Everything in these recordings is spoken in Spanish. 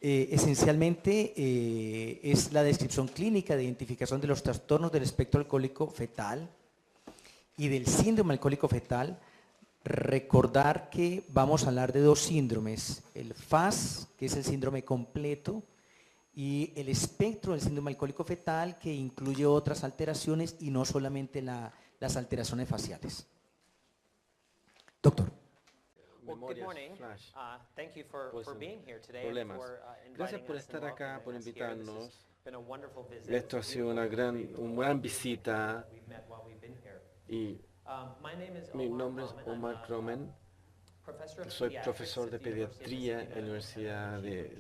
Esencialmente es la descripción clínica de identificación de los trastornos del espectro alcohólico fetal y del síndrome alcohólico fetal. Recordar que vamos a hablar de dos síndromes, el FAS, que es el síndrome completo, y el espectro del síndrome alcohólico fetal, que incluye otras alteraciones y no solamente las alteraciones faciales. Doctor. Memorias Flash. Pues, problemas. Gracias por estar acá, por invitarnos. Esto ha sido una gran visita. Y mi nombre es Omar Cromen. Soy profesor de pediatría en la Universidad de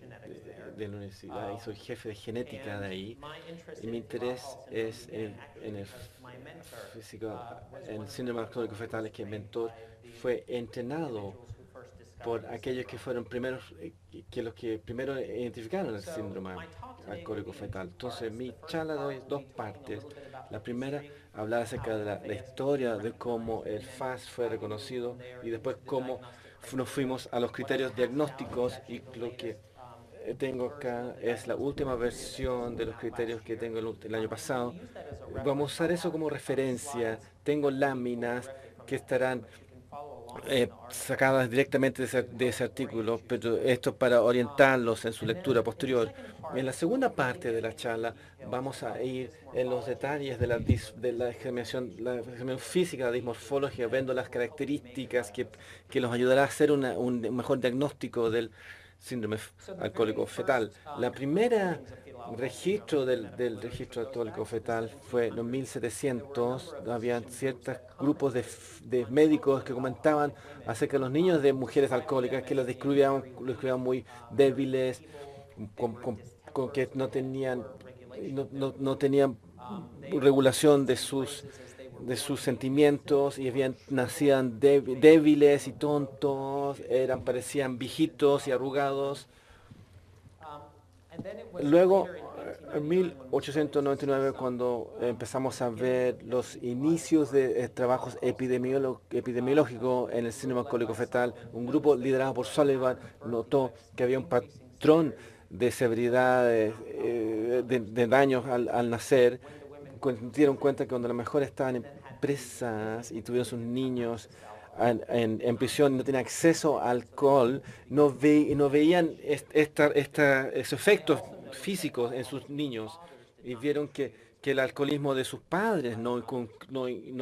la universidad y soy jefe de genética de ahí. Y mi interés es en el físico, en el síndrome alcohólico fetal, que mi mentor fue entrenado por aquellos que fueron primeros, los que primero identificaron el síndrome alcohólico fetal. Entonces, mi charla de hoy es dos partes. La primera, hablar acerca de la historia de cómo el FAS fue reconocido y después cómo nos fuimos a los criterios diagnósticos, y lo que tengo acá es la última versión de los criterios que tengo el año pasado. Vamos a usar eso como referencia. Tengo láminas que estarán sacadas directamente de ese artículo, pero esto para orientarlos en su lectura posterior. En la segunda parte de la charla vamos a ir en los detalles de la examinación física, la dismorfología, viendo las características que nos ayudará a hacer un mejor diagnóstico del síndrome alcohólico fetal. La primera registro del registro alcohólico fetal fue en los 1700. Habían ciertos grupos de médicos que comentaban acerca de los niños de mujeres alcohólicas, que los describían muy débiles, con que no tenían regulación de sus sentimientos, y nacían débiles y tontos, parecían viejitos y arrugados. Luego, en 1899, cuando empezamos a ver los inicios de trabajos epidemiológicos en el síndrome alcohólico fetal, un grupo liderado por Sullivan notó que había un patrón de severidad de daños al nacer. Dieron cuenta que cuando las mujeres estaban presas y tuvieron sus niños en prisión y no tenían acceso al alcohol, no veían esos efectos físicos en sus niños, y vieron que el alcoholismo de sus padres no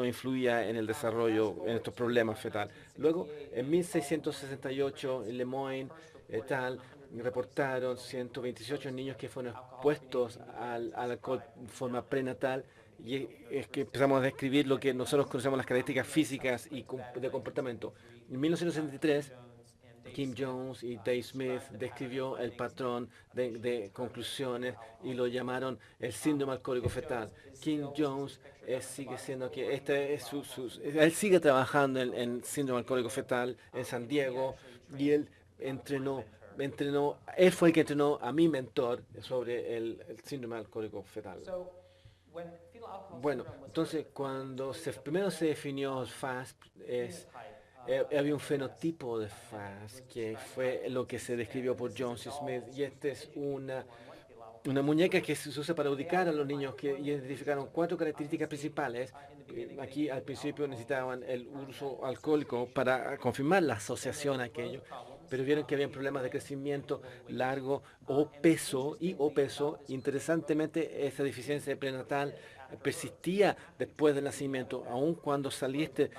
influía en el desarrollo, en estos problemas fetal. Luego, en 1668, en Lemoyne et al. Reportaron 128 niños que fueron expuestos al alcohol de forma prenatal, y es que empezamos a describir lo que nosotros conocemos las características físicas y de comportamiento. En 1963, Kim Jones y Dave Smith describió el patrón de conclusiones y lo llamaron el síndrome alcohólico fetal. Kim Jones sigue siendo que él sigue trabajando en síndrome alcohólico fetal en San Diego, y él él fue el que entrenó a mi mentor sobre el síndrome alcohólico fetal. Bueno, entonces cuando primero se definió el FAST, había un fenotipo de FAST que fue lo que se describió por Jones y Smith, y esta es una muñeca que se usa para ubicar a los niños, que identificaron 4 características principales. Aquí al principio necesitaban el uso alcohólico para confirmar la asociación a aquello, pero vieron que había problemas de crecimiento largo o peso. Interesantemente, esa deficiencia prenatal persistía después del nacimiento, aun cuando saliste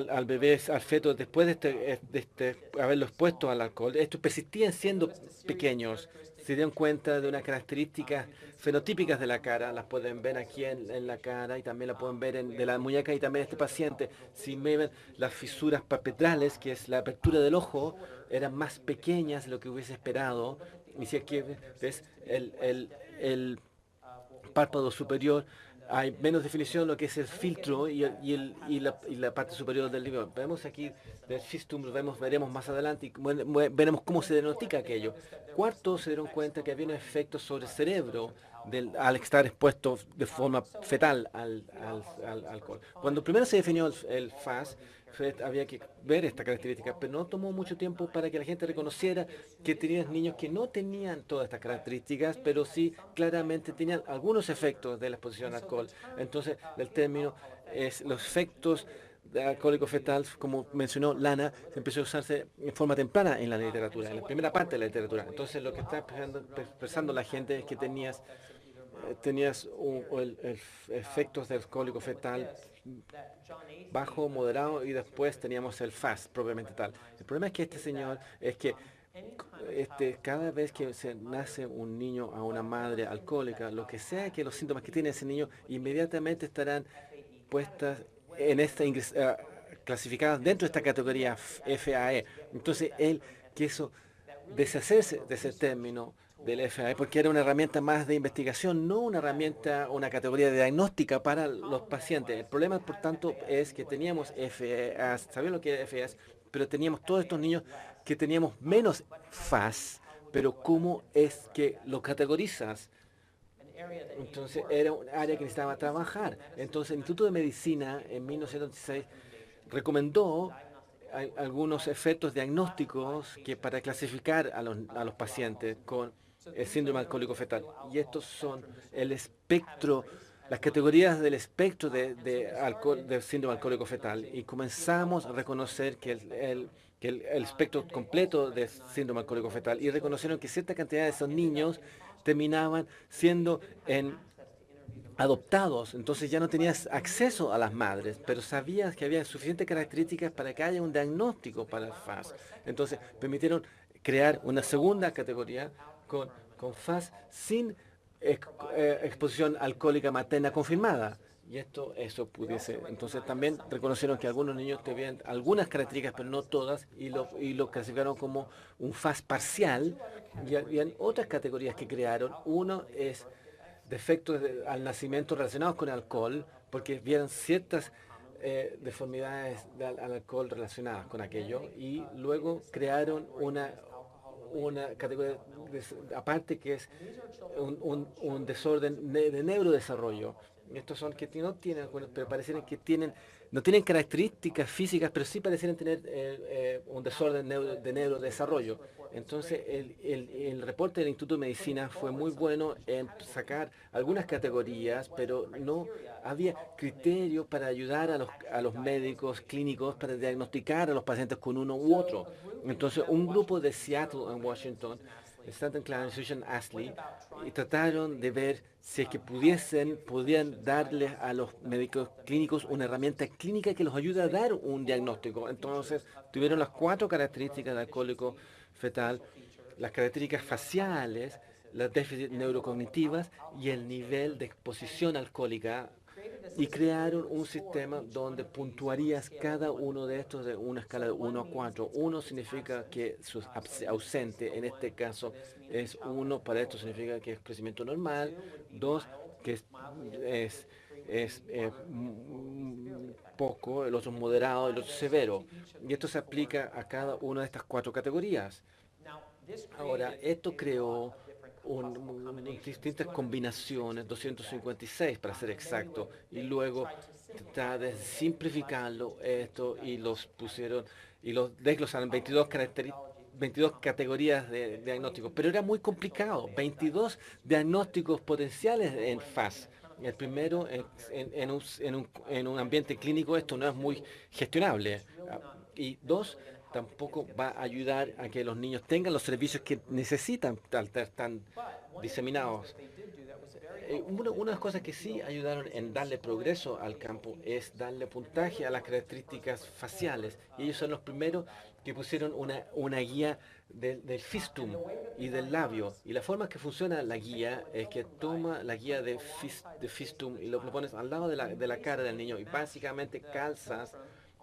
al bebé, al feto, después de haberlo expuesto al alcohol. Estos persistían siendo pequeños. Se dieron cuenta de unas características fenotípicas de la cara, las pueden ver aquí en la cara, y también la pueden ver de la muñeca, y también este paciente. Si me ven las fisuras palpebrales, que es la apertura del ojo, eran más pequeñas de lo que hubiese esperado. Y si aquí ves el párpado superior, hay menos definición, lo que es el filtro y la parte superior del libro. Vemos aquí del fistum, veremos más adelante, y veremos cómo se diagnostica aquello. Cuarto, se dieron cuenta que había un efecto sobre el cerebro al estar expuesto de forma fetal al alcohol. Cuando primero se definió el FAS, había que ver esta característica, pero no tomó mucho tiempo para que la gente reconociera que tenían niños que no tenían todas estas características, pero sí claramente tenían algunos efectos de la exposición al alcohol. Entonces, el término es los efectos de alcohólico fetal, como mencionó Lana, se empezó a usarse en forma temprana en la literatura, en la primera parte de la literatura. Entonces, lo que está expresando la gente es que tenías efectos de alcohólico fetal bajo, moderado, y después teníamos el fast propiamente tal. El problema es que este señor es que cada vez que se nace un niño a una madre alcohólica, lo que sea que los síntomas que tiene ese niño, inmediatamente estarán puestas en clasificadas dentro de esta categoría FAE. Entonces él quiso deshacerse de ese término del FAE porque era una herramienta más de investigación, no una herramienta, una categoría de diagnóstica para los pacientes. El problema, por tanto, es que teníamos FAS, sabían lo que era FAS, pero teníamos todos estos niños que teníamos menos FAS, pero ¿cómo es que lo categorizas? Entonces era un área que necesitaba trabajar. Entonces el Instituto de Medicina en 1996 recomendó algunos efectos diagnósticos que para clasificar a los pacientes con el síndrome alcohólico fetal. Y estos son el espectro, las categorías del espectro del síndrome alcohólico fetal. Y comenzamos a reconocer que el espectro completo del síndrome alcohólico fetal. Y reconocieron que cierta cantidad de esos niños terminaban siendo adoptados, entonces ya no tenías acceso a las madres, pero sabías que había suficientes características para que haya un diagnóstico para el FAS. Entonces permitieron crear una segunda categoría con FAS sin exposición alcohólica materna confirmada. Y eso pudiese. Entonces también reconocieron que algunos niños tenían algunas características, pero no todas, y lo clasificaron como un FAS parcial. Y habían otras categorías que crearon. Uno es defectos al nacimiento relacionados con el alcohol, porque vieron ciertas deformidades al alcohol relacionadas con aquello, y luego crearon una categoría aparte que es un desorden de neurodesarrollo. Estos son que no tienen, pero parecen que no tienen características físicas, pero sí parecen tener un desorden de neurodesarrollo. Entonces, el reporte del Instituto de Medicina fue muy bueno en sacar algunas categorías, pero no había criterios para ayudar a los médicos clínicos para diagnosticar a los pacientes con uno u otro. Entonces, un grupo de Seattle en Washington, el Stanton Clan Institution Ashley, y trataron de ver si es que podían darle a los médicos clínicos una herramienta clínica que los ayude a dar un diagnóstico. Entonces, tuvieron las 4 características del alcohólico fetal, las características faciales, las déficits neurocognitivas y el nivel de exposición alcohólica, y crearon un sistema donde puntuarías cada uno de estos de una escala de 1 a 4. 1 significa que es ausente, en este caso es 1, para esto significa que es crecimiento normal. 2, que es poco, el otro es moderado, el otro es severo. Y esto se aplica a cada una de estas 4 categorías. Ahora, esto creó distintas combinaciones, 256 para ser exacto, y luego trataron de simplificarlo esto y los pusieron y los desglosaron 22 categorías de diagnósticos, pero era muy complicado, 22 diagnósticos potenciales en FAS. El primero, en un ambiente clínico, esto no es muy gestionable. Y 2, tampoco va a ayudar a que los niños tengan los servicios que necesitan al estar tan diseminados. Una de las cosas que sí ayudaron en darle progreso al campo es darle puntaje a las características faciales. Y ellos son los primeros que pusieron una guía del fistum y del labio. Y la forma que funciona la guía es que toma la guía de fistum y lo pones al lado de la cara del niño y básicamente calzas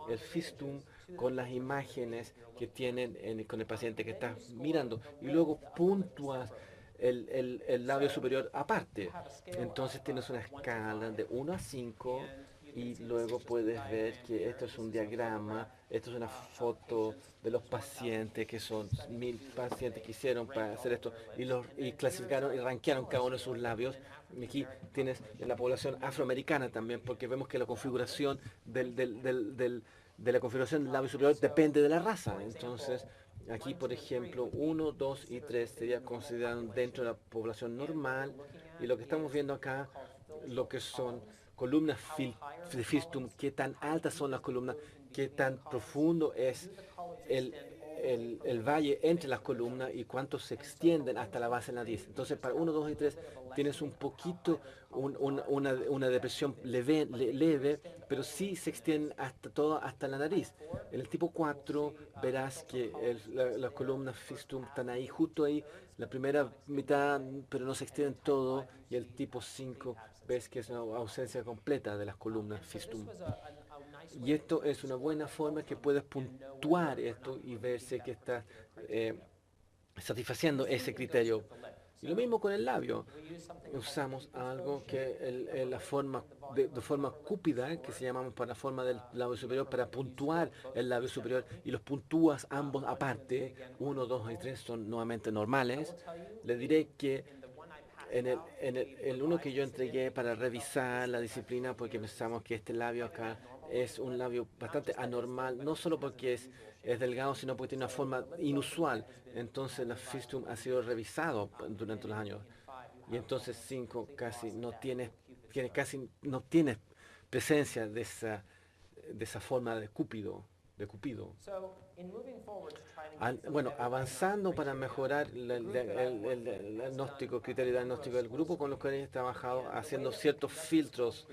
el fistum con las imágenes que tienen con el paciente que estás mirando, y luego puntúas el labio superior aparte. Entonces tienes una escala de 1 a 5 Y luego puedes ver que esto es un diagrama, esto es una foto de los pacientes, que son 1000 pacientes que hicieron para hacer esto, y clasificaron y rankearon cada uno de sus labios. Y aquí tienes la población afroamericana también, porque vemos que la configuración de la configuración del labio superior depende de la raza. Entonces, aquí, por ejemplo, 1, 2 y 3 sería considerado dentro de la población normal, y lo que estamos viendo acá, lo que son columnas de Fistum, qué tan altas son las columnas, qué tan profundo es el, el valle entre las columnas y cuánto se extienden hasta la base de la nariz. Entonces, para 1, 2 y 3 tienes un poquito, una depresión leve, pero sí se extiende hasta todo, hasta la nariz. En el tipo 4 verás que las columnas Fistum están ahí, justo ahí, la primera mitad, pero no se extienden todo, y el tipo 5 ves que es una ausencia completa de las columnas Fistum. Y esto es una buena forma que puedes puntuar esto y verse que estás eh, satisfaciendo ese criterio. Y lo mismo con el labio. Usamos algo que la forma de forma cúpida, que se llamamos para la forma del labio superior, para puntuar el labio superior, y los puntúas ambos aparte. 1, 2 y 3 son nuevamente normales. Le diré que el uno que yo entregué para revisar la disciplina, porque pensamos que este labio acá es un labio bastante anormal, no solo porque es delgado, sino porque tiene una forma inusual. Entonces la Fistum ha sido revisado durante los años. Y entonces 5 casi no tiene presencia de esa forma de Cupido. Bueno, avanzando para mejorar el diagnóstico, criterio de diagnóstico del grupo con los que he trabajado, haciendo ciertos filtros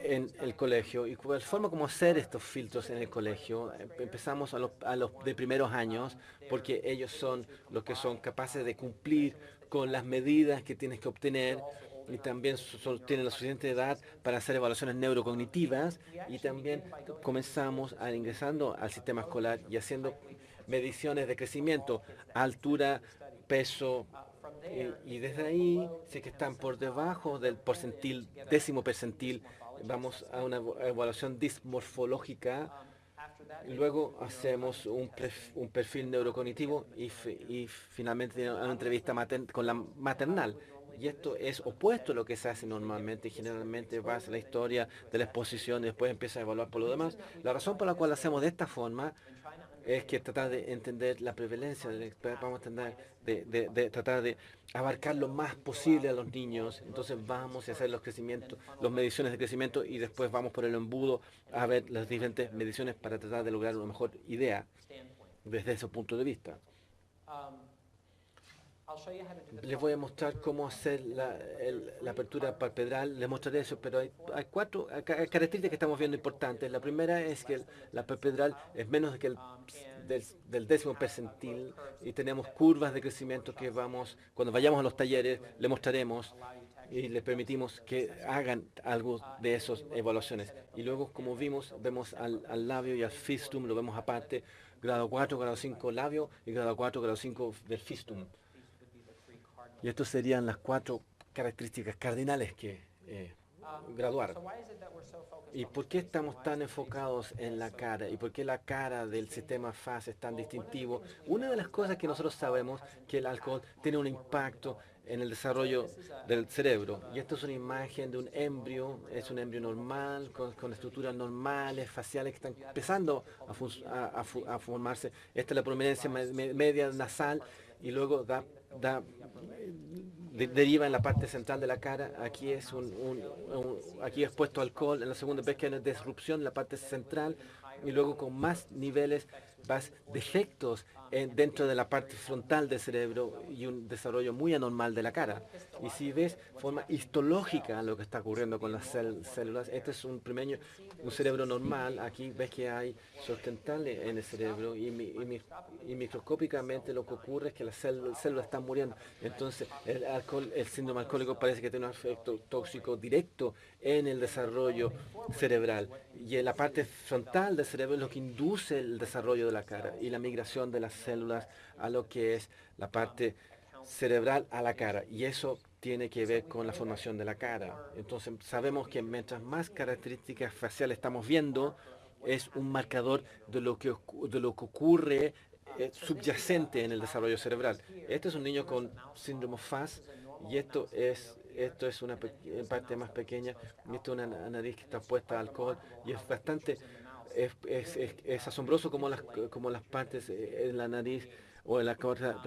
en el colegio, y la forma como hacer estos filtros en el colegio, empezamos a los de primeros años, porque ellos son los que son capaces de cumplir con las medidas que tienes que obtener, y también tienen la suficiente edad para hacer evaluaciones neurocognitivas, y también comenzamos ingresando al sistema escolar y haciendo mediciones de crecimiento, altura, peso, y desde ahí, si es que están por debajo del décimo percentil, vamos a una evaluación dismorfológica. Luego hacemos un perfil neurocognitivo, y finalmente una entrevista con la maternal. Y esto es opuesto a lo que se hace normalmente. Generalmente vas a la historia de la exposición y después empiezas a evaluar por lo demás. La razón por la cual hacemos de esta forma es que tratar de entender la prevalencia, vamos a tratar de abarcar lo más posible a los niños. Entonces vamos a hacer los crecimientos, las mediciones de crecimiento, y después vamos por el embudo a ver las diferentes mediciones para tratar de lograr una mejor idea desde ese punto de vista. Les voy a mostrar cómo hacer la apertura palpebral. Les mostraré eso, pero hay 4 características que estamos viendo importantes. La primera es que la palpebral es menos que del décimo percentil, y tenemos curvas de crecimiento que cuando vayamos a los talleres, le mostraremos y les permitimos que hagan algo de esas evaluaciones. Y luego, como vemos al labio y al fistum, lo vemos aparte, grado 4, grado 5 labio, y grado 4, grado 5 del fistum. Y estas serían las 4 características cardinales que graduar. ¿Y por qué estamos tan enfocados en la cara? ¿Y por qué la cara del sistema FAS es tan distintivo? Una de las cosas que nosotros sabemos que el alcohol tiene un impacto en el desarrollo del cerebro. Y esto es una imagen de un embrio, es un embrio normal, con estructuras normales, faciales, que están empezando a formarse. Esta es la prominencia media nasal, y luego deriva en la parte central de la cara. Aquí aquí es puesto alcohol. En la segunda vez que hay una disrupción en la parte central, y luego con más niveles defectos dentro de la parte frontal del cerebro, y un desarrollo muy anormal de la cara. Y si ves forma histológica lo que está ocurriendo con las células, este es un cerebro normal. Aquí ves que hay sustentales en el cerebro, y microscópicamente lo que ocurre es que las células están muriendo. Entonces el síndrome alcohólico parece que tiene un efecto tóxico directo en el desarrollo cerebral, y en la parte frontal del cerebro es lo que induce el desarrollo de la cara y la migración de las células a lo que es la parte cerebral a la cara, y eso tiene que ver con la formación de la cara. Entonces sabemos que mientras más características faciales estamos viendo, es un marcador de lo que ocurre subyacente en el desarrollo cerebral. Este es un niño con síndrome FAS y esto es una parte más pequeña, y esto es una nariz que está puesta a alcohol y es bastante, es asombroso como las partes en la nariz o en la cara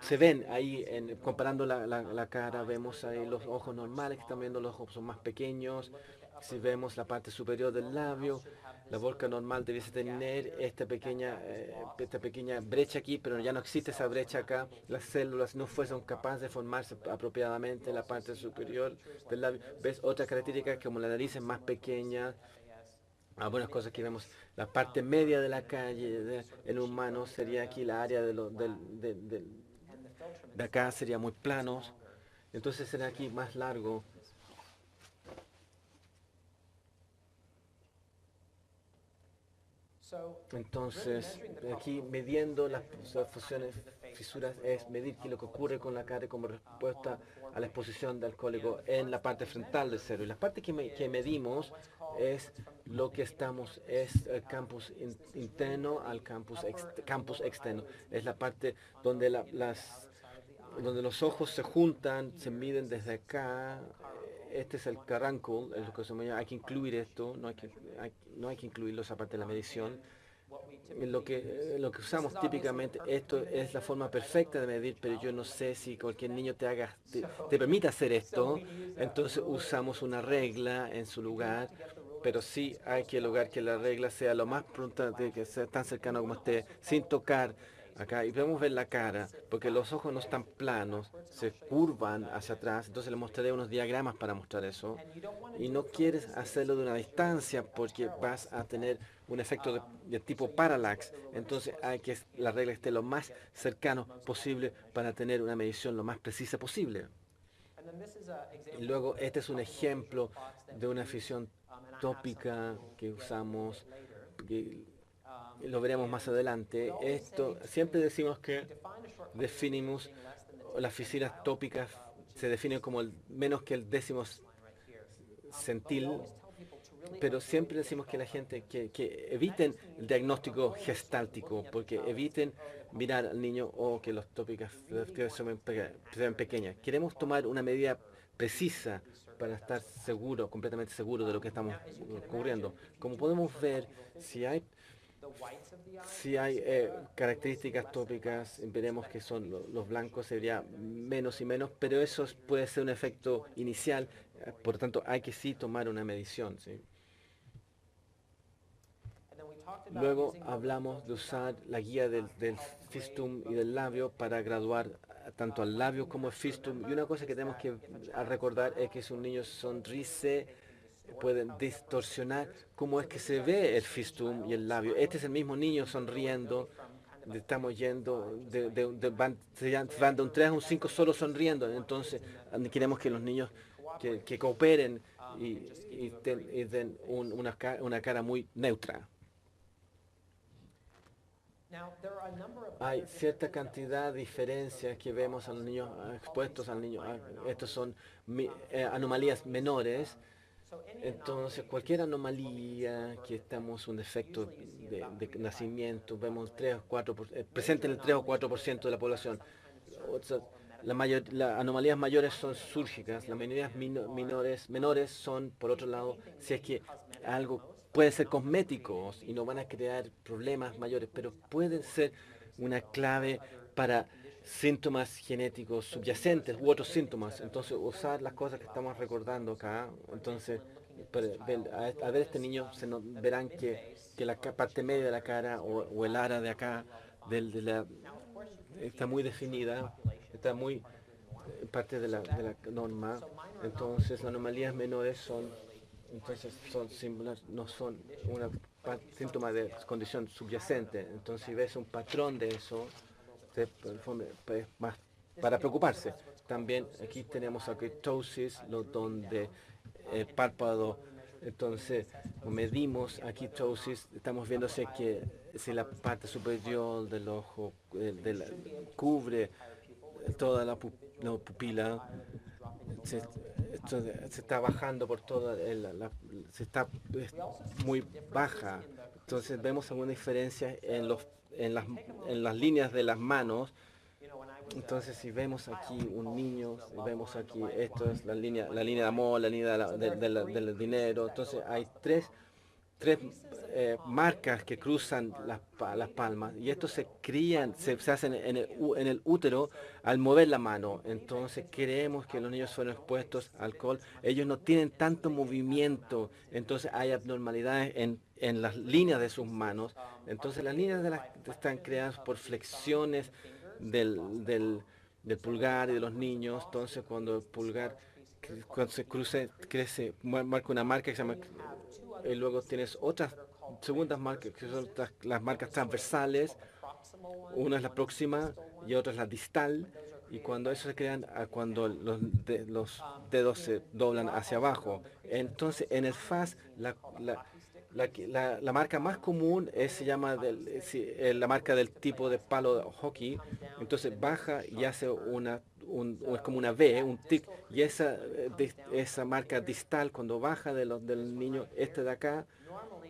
se ven ahí, comparando la cara, vemos ahí los ojos normales que están viendo, los ojos son más pequeños. Si vemos la parte superior del labio, la boca normal debiese tener esta pequeña brecha aquí, pero ya no existe esa brecha acá. Las células no fueron capaces de formarse apropiadamente en la parte superior del labio. ¿Ves? Otra característica, como la nariz es más pequeña. Algunas cosas que vemos, la parte media de la calle en humano sería aquí la área de acá, sería muy planos. Entonces será aquí más largo. Entonces, aquí midiendo las fusiones, fisuras, es medir qué es lo que ocurre con la cara como respuesta a la exposición de alcohólico en la parte frontal del cerebro. Y la parte que medimos es lo que es el campus interno al campus externo. Es la parte donde donde los ojos se juntan, se miden desde acá. Este es el caruncle, es lo que se llama. Hay que incluir esto, no hay que incluirlo esa parte de la medición. Lo que usamos típicamente, esto es la forma perfecta de medir, pero yo no sé si cualquier niño te permite hacer esto. Entonces usamos una regla en su lugar, pero sí hay que lograr que la regla sea lo más pronta, que sea tan cercano como esté, sin tocar acá. Y podemos ver la cara, porque los ojos no están planos, se curvan hacia atrás. Entonces les mostraré unos diagramas para mostrar eso. Y no quieres hacerlo de una distancia porque vas a tener un efecto de tipo parallax. Entonces hay que la regla esté lo más cercano posible para tener una medición lo más precisa posible. Y luego este es un ejemplo de una fisión tópica que usamos, que lo veremos más adelante. Esto siempre decimos que definimos las fisuras tópicas se definen como menos que el décimo centil, pero siempre decimos que la gente que eviten el diagnóstico gestáltico, porque eviten mirar al niño o que los tópicos sean pequeñas. Queremos tomar una medida precisa para estar seguro, completamente seguro de lo que estamos cubriendo. Como podemos ver, si hay características tópicas, veremos que son los blancos, sería menos y menos, pero eso puede ser un efecto inicial, por lo tanto hay que sí tomar una medición. ¿Sí? Luego hablamos de usar la guía del fistum y del labio para graduar tanto al labio como al fistum. Y una cosa que tenemos que recordar es que si un niño sonríe, pueden distorsionar cómo es que se ve el fistum y el labio. Este es el mismo niño sonriendo. Estamos yendo, se van de un 3 a un 5 solo sonriendo. Entonces, queremos que los niños que cooperen y den una cara muy neutra. Hay cierta cantidad de diferencias que vemos a los niños expuestos al niño. Estos son anomalías menores. Entonces, cualquier anomalía que estamos un defecto de nacimiento, vemos 3 o 4 presente en el 3 o 4% de la población. Las anomalías mayores son súrgicas, las anomalías menores son, por otro lado, si es que algo puede ser cosméticos y no van a crear problemas mayores, pero pueden ser una clave para síntomas genéticos subyacentes u otros síntomas. Entonces, usar las cosas que estamos recordando acá. Entonces, al ver este niño, verán que la parte media de la cara o el ara de acá está muy definida, está muy parte de la norma. Entonces, las anomalías menores son similares, no son un síntoma de condición subyacente. Entonces, si ves un patrón de eso, es más para preocuparse. También aquí tenemos aquitosis, donde el párpado, entonces medimos aquitosis, estamos viendo si la parte superior del ojo cubre toda la pupila se, se está bajando por toda es muy baja. Entonces vemos alguna diferencia en las líneas de las manos. Entonces si vemos aquí un niño, si vemos aquí, esto es la línea de amor, la línea del dinero. Entonces hay tres marcas que cruzan las palmas y estos se crían, se hacen en el útero al mover la mano. Entonces creemos que los niños fueron expuestos al alcohol. Ellos no tienen tanto movimiento, entonces hay abnormalidades en las líneas de sus manos. Entonces las líneas están creadas por flexiones del pulgar y de los niños. Entonces cuando el pulgar cuando se crece, marca una marca que se llama, y luego tienes otras segundas marcas que son las marcas transversales. Una es la próxima y otra es la distal. Y cuando eso se crean, cuando los dedos se doblan hacia abajo. Entonces en el FAS la marca más común se llama la marca del tipo de palo de hockey. Entonces baja y hace es como una V, un tic, y esa marca distal cuando baja del niño de acá,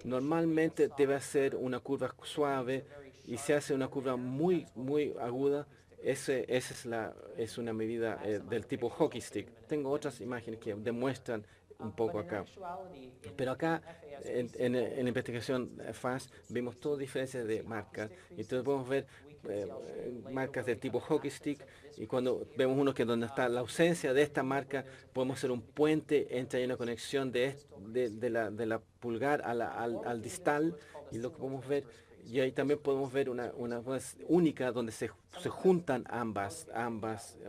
normalmente debe hacer una curva suave y se hace una curva muy, muy aguda. Esa es una medida del tipo hockey stick. Tengo otras imágenes que demuestran un poco acá. Pero acá, en la investigación FAST, vemos todas diferencias de marcas. Y entonces podemos ver marcas del tipo hockey stick. Y cuando vemos uno que donde está la ausencia de esta marca, podemos hacer un puente entre una conexión de la pulgar al distal. Y lo que podemos ver, y ahí también podemos ver una única donde se juntan ambas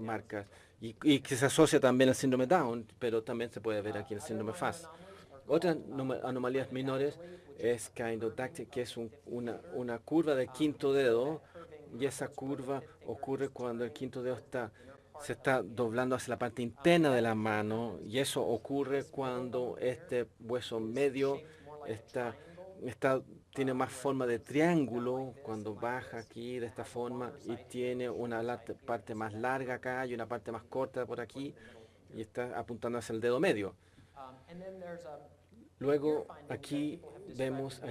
marcas. Y que se asocia también al síndrome Down, pero también se puede ver aquí el síndrome FAST. Otras anomalías menores es kindodactyl, que es una curva del quinto dedo, y esa curva ocurre cuando el quinto dedo se está doblando hacia la parte interna de la mano, y eso ocurre cuando este hueso medio está, tiene más forma de triángulo, cuando baja aquí de esta forma, y tiene una parte más larga acá y una parte más corta por aquí, y está apuntando hacia el dedo medio. Luego aquí vemos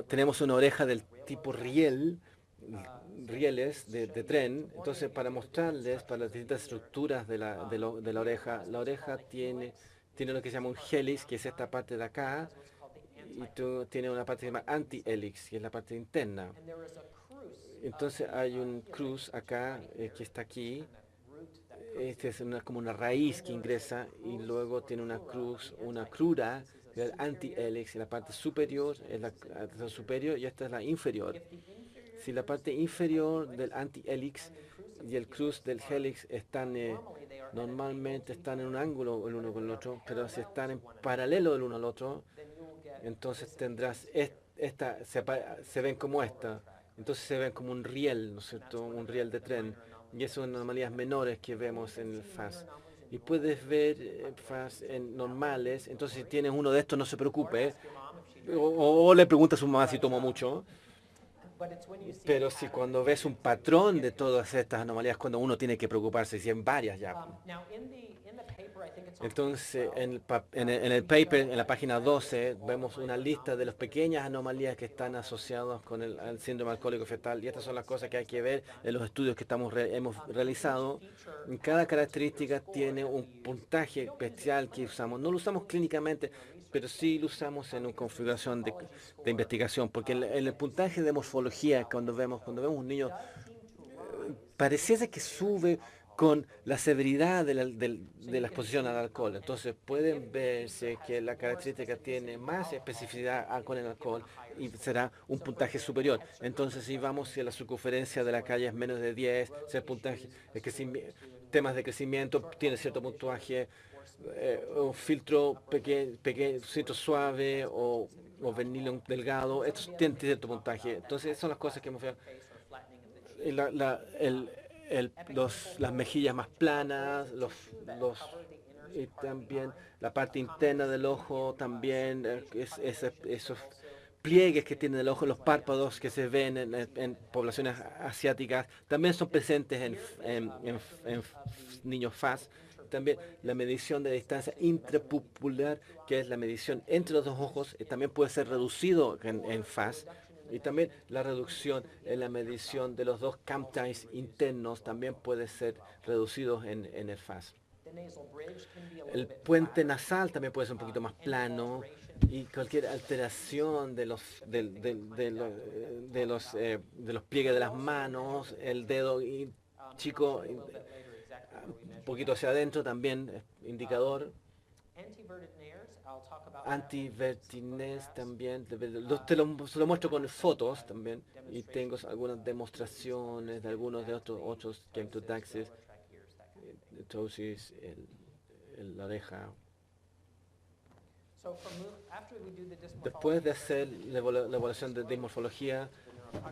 tenemos una oreja del tipo rieles de tren. Entonces para mostrarles para las distintas estructuras de la oreja tiene lo que se llama un helix, que es esta parte de acá, y tiene una parte que se llama anti-helix, que es la parte interna. Entonces hay un cruz acá que está aquí. Este es como una raíz que ingresa y luego tiene una crura, que es el anti-helix. La parte superior es la superior y esta es la inferior. Si la parte inferior del anti-helix y el cruz del helix normalmente están en un ángulo el uno con el otro, pero si están en paralelo el uno al otro, entonces tendrás se ven como esta. Entonces se ven como un riel, ¿no es cierto? Un riel de tren. Y esas son anomalías menores que vemos en el FAS. Y puedes ver FAS en normales. Entonces si tienes uno de estos, no se preocupe. O le pregunta a su mamá si toma mucho. Pero si cuando ves un patrón de todas estas anomalías, cuando uno tiene que preocuparse, si en varias ya. Entonces, en el paper, en la página 12, vemos una lista de las pequeñas anomalías que están asociadas con el síndrome alcohólico fetal. Y estas son las cosas que hay que ver en los estudios que hemos realizado. Cada característica tiene un puntaje especial que usamos. No lo usamos clínicamente, pero sí lo usamos en una configuración de investigación. Porque en el puntaje de morfología, cuando vemos un niño, pareciese que sube con la severidad de la exposición al alcohol. Entonces pueden verse que la característica tiene más especificidad con el alcohol y será un puntaje superior. Entonces si vamos, si la circunferencia de la calle es menos de 10, si el puntaje, temas de crecimiento, tiene cierto puntaje, un filtro pequeño, filtro suave o vinilo delgado, estos tienen cierto puntaje. Entonces esas son las cosas que hemos visto. Las mejillas más planas, y también la parte interna del ojo también, esos pliegues que tiene el ojo, los párpados que se ven en poblaciones asiáticas, también son presentes en niños FAS. También la medición de distancia intrapupilar, que es la medición entre los dos ojos, también puede ser reducido en FAS. Y también la reducción en la medición de los dos camtides internos también puede ser reducido en el FAS. El puente nasal también puede ser un poquito más plano y cualquier alteración de los pliegues de las manos, el dedo chico un poquito hacia adentro también es indicador. Antivertinés también, se lo muestro con fotos también y tengo algunas demostraciones de algunos de otros Camptotaxis, ptosis, la oreja. Después de hacer la evaluación de dimorfología,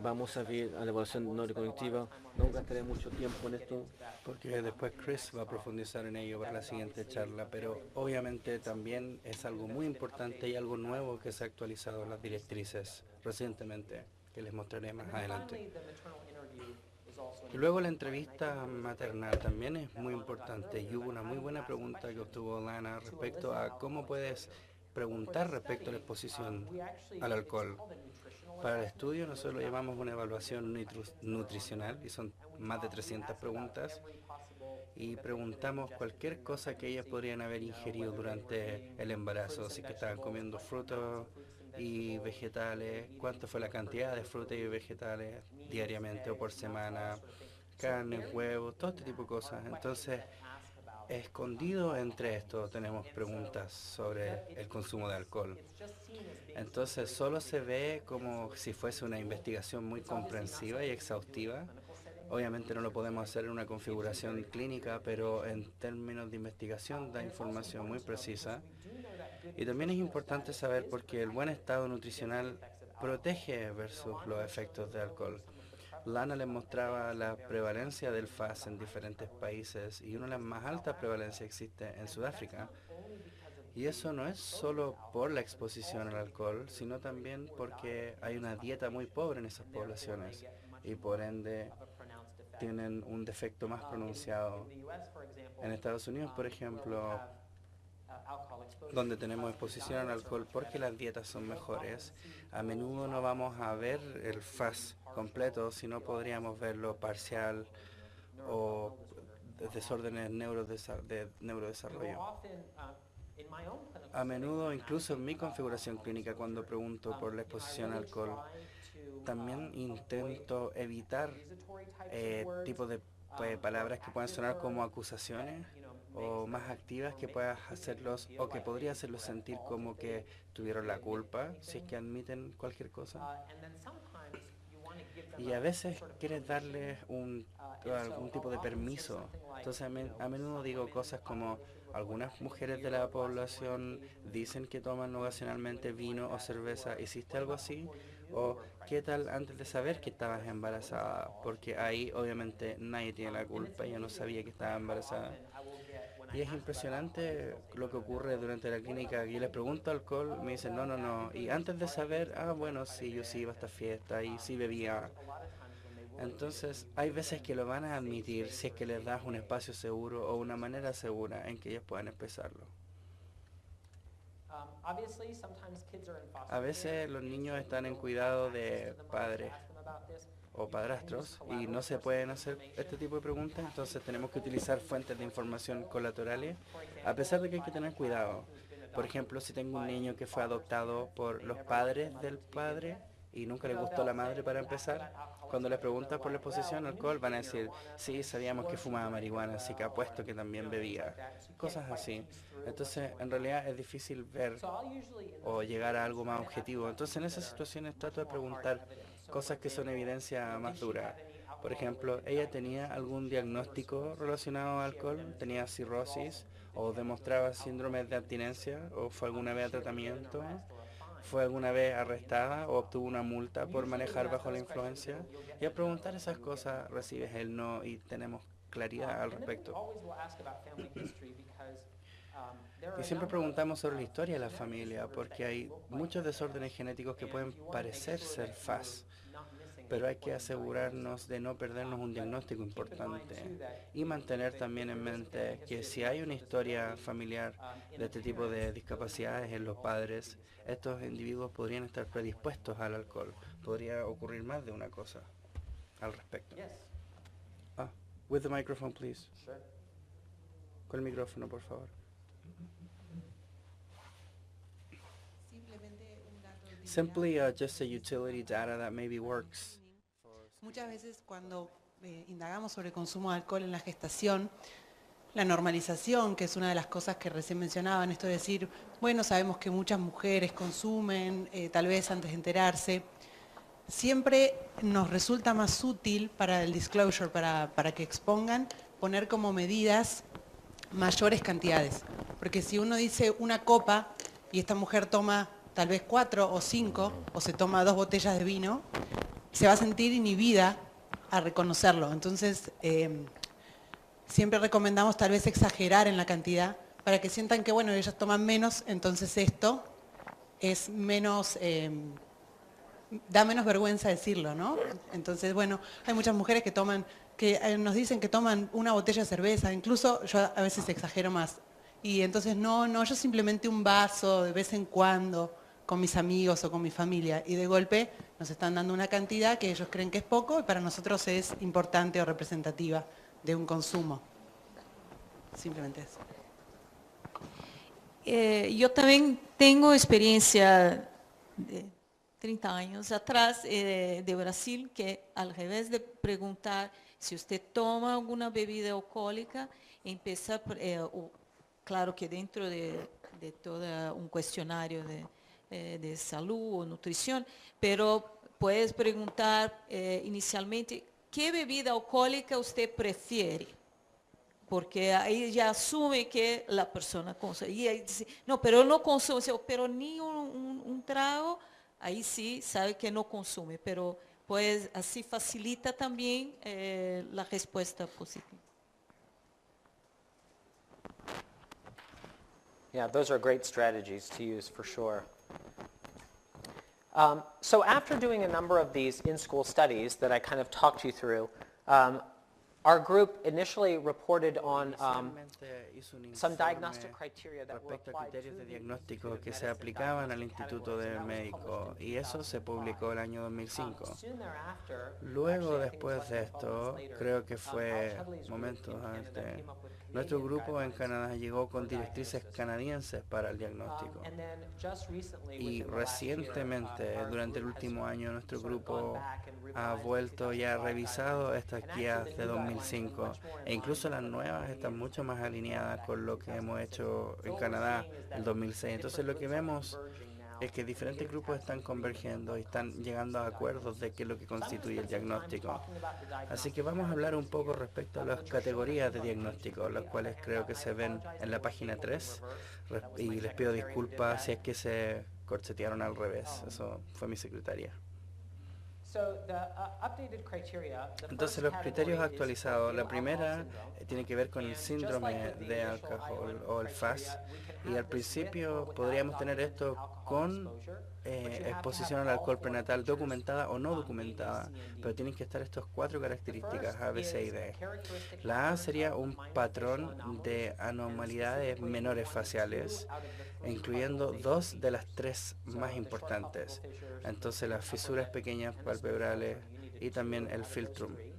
vamos a ver a la evaluación neurocognitiva. No gastaré mucho tiempo en esto. Porque después Chris va a profundizar en ello para la siguiente charla, pero obviamente también es algo muy importante y algo nuevo que se ha actualizado en las directrices recientemente, que les mostraré más adelante. Y luego la entrevista maternal también es muy importante y hubo una muy buena pregunta que obtuvo Lana respecto a cómo puedes preguntar respecto a la exposición al alcohol. Para el estudio nosotros lo llamamos una evaluación nutricional y son más de 300 preguntas y preguntamos cualquier cosa que ellas podrían haber ingerido durante el embarazo, si que estaban comiendo frutos y vegetales, cuánto fue la cantidad de frutas y vegetales diariamente o por semana, carne, huevos, todo este tipo de cosas. Entonces, escondido entre esto tenemos preguntas sobre el consumo de alcohol. Entonces solo se ve como si fuese una investigación muy comprensiva y exhaustiva. Obviamente no lo podemos hacer en una configuración clínica, pero en términos de investigación da información muy precisa. Y también es importante saber porque el buen estado nutricional protege versus los efectos de alcohol. Lana les mostraba la prevalencia del FAS en diferentes países y una de las más altas prevalencias existe en Sudáfrica. Y eso no es solo por la exposición al alcohol, sino también porque hay una dieta muy pobre en esas poblaciones y por ende tienen un defecto más pronunciado. En Estados Unidos, por ejemplo, donde tenemos exposición al alcohol porque las dietas son mejores, a menudo no vamos a ver el FAS completo, sino podríamos verlo parcial o desórdenes de neurodesarrollo. A menudo, incluso en mi configuración clínica, cuando pregunto por la exposición al alcohol, también intento evitar tipos de palabras que puedan sonar como acusaciones o más activas que puedas hacerlos o que podría hacerlos sentir como que tuvieron la culpa si es que admiten cualquier cosa. Y a veces quieres darles algún tipo de permiso. Entonces a menudo digo cosas como algunas mujeres de la población dicen que toman ocasionalmente vino o cerveza. ¿Hiciste algo así? O ¿qué tal antes de saber que estabas embarazada? Porque ahí obviamente nadie tiene la culpa, yo no sabía que estaba embarazada. Y es impresionante lo que ocurre durante la clínica. Yo les pregunto alcohol, me dicen no, no, no. Y antes de saber, bueno, sí, yo sí iba a esta fiesta y sí bebía. Entonces, hay veces que lo van a admitir si es que les das un espacio seguro o una manera segura en que ellos puedan expresarlo. A veces los niños están en cuidado de padres o padrastros y no se pueden hacer este tipo de preguntas, entonces tenemos que utilizar fuentes de información colaterales, a pesar de que hay que tener cuidado. Por ejemplo, si tengo un niño que fue adoptado por los padres del padre y nunca le gustó la madre para empezar, cuando les preguntas por la exposición al alcohol van a decir, sí, sabíamos que fumaba marihuana, así que apuesto que también bebía, cosas así. Entonces, en realidad es difícil ver o llegar a algo más objetivo. Entonces, en esas situaciones trato de preguntar cosas que son evidencia más dura. Por ejemplo, ¿ella tenía algún diagnóstico relacionado al alcohol? ¿Tenía cirrosis? ¿O demostraba síndromes de abstinencia? ¿O fue alguna vez a tratamiento? ¿Fue alguna vez arrestada o obtuvo una multa por manejar bajo la influencia? Y al preguntar esas cosas recibes el no y tenemos claridad al respecto. Y siempre preguntamos sobre la historia de la familia, porque hay muchos desórdenes genéticos que pueden parecer ser FAS, pero hay que asegurarnos de no perdernos un diagnóstico importante y mantener también en mente que si hay una historia familiar de este tipo de discapacidades en los padres, estos individuos podrían estar predispuestos al alcohol. Podría ocurrir más de una cosa al respecto. Ah, with the microphone, please. Con el micrófono, por favor. Simply just a utility data that maybe works. Muchas veces cuando indagamos sobre consumo de alcohol en la gestación, la normalización, que es una de las cosas que recién mencionaban, esto de decir, bueno, sabemos que muchas mujeres consumen, tal vez antes de enterarse, siempre nos resulta más útil para el disclosure, para que expongan, poner como medidas mayores cantidades. Porque si uno dice una copa y esta mujer toma tal vez 4 o 5, o se toma 2 botellas de vino, se va a sentir inhibida a reconocerlo. Entonces, siempre recomendamos tal vez exagerar en la cantidad para que sientan que, bueno, ellas toman menos, entonces esto es menos, da menos vergüenza decirlo, ¿no? Entonces, bueno, hay muchas mujeres que toman, que nos dicen que toman una botella de cerveza, incluso yo a veces exagero más. Y entonces, no, yo simplemente un vaso de vez en cuando con mis amigos o con mi familia, y de golpe nos están dando una cantidad que ellos creen que es poco y para nosotros es importante o representativa de un consumo. Simplemente eso. Yo también tengo experiencia de 30 años atrás de Brasil, que al revés de preguntar si usted toma alguna bebida alcohólica, empieza, claro que dentro de todo un cuestionario de salud o nutrición, pero puedes preguntar inicialmente, ¿qué bebida alcohólica usted prefiere? Porque ahí ya asume que la persona consume. Y ahí dice, no, pero no consume, pero ni un trago, ahí sí sabe que no consume, pero pues así facilita también la respuesta positiva. Yeah, those are great strategies to use for sure. So after doing a number of these in-school studies that I kind of talked you through, our group initially reported on some diagnostic criteria that were Respecto a applied to criterios de the diagnóstico Institute que of se Medicine aplicaban al diagnostic Instituto de categories that were Médico, published y eso se publicó el año 2005. Soon thereafter, Luego, actually, I think it was después like de a couple months esto, later, creo que our fue Chudley's group momentos in Canada antes, came up with nuestro Canadian grupo en guidelines Canadá llegó con for directrices diagnosis. canadienses para el diagnóstico. And then just recently, Y within the last year, recientemente, our durante el group has último año, nuestro sort of gone grupo back and ha revised the vuelto y ha 2005 revisado guidelines. estas And guías actually, the de new guidelines are 2005 much more in e line incluso with las what the nuevas están Canadians mucho más have alineadas back con in lo que hemos 2006. hecho en So what we're Canadá seeing is el that 2006. Entonces lo que different groups vemos are converging now es que diferentes in grupos their están testing agreement convergiendo y about están llegando a acuerdos de qué es lo que So I'm gonna constituye el spend some time diagnóstico. talking about the Así diagnostic que vamos a hablar un poco categories respecto a here, las which are shown categorías de on page diagnóstico, 3 las of cuales the creo que handout. se I ven apologize en la for página speaking in 3 reverse. That was my y les pido secretary who did disculpas si that. es que se corchetearon al revés. Eso fue mi secretaria. So the updated criteria, the Entonces first los criterios category is for actualizados, la fetal alcohol primera syndrome. tiene que ver con el And just síndrome like with the de initial alcohol IOM o el FAS, criteria, we can y have al this with or principio without podríamos tener documented esto alcohol con exposure, but you have to exposición have al all alcohol 4 prenatal features documentada o no on A, B, documentada, C, and D. pero tienen que estar estas 4 The características first A, B, C y is D. characteristic La A pattern sería of un minor facial patrón anomalies, de and anormalidades specifically menores 1 to 2 faciales, out of the 3 incluyendo palpebral 2 de las features. 3 So más the short importantes. palpebral fissures, Entonces las upper fisuras lip, pequeñas and the palpebrales smooth filtrum. You y needed también 2 el out of those filtrum 3.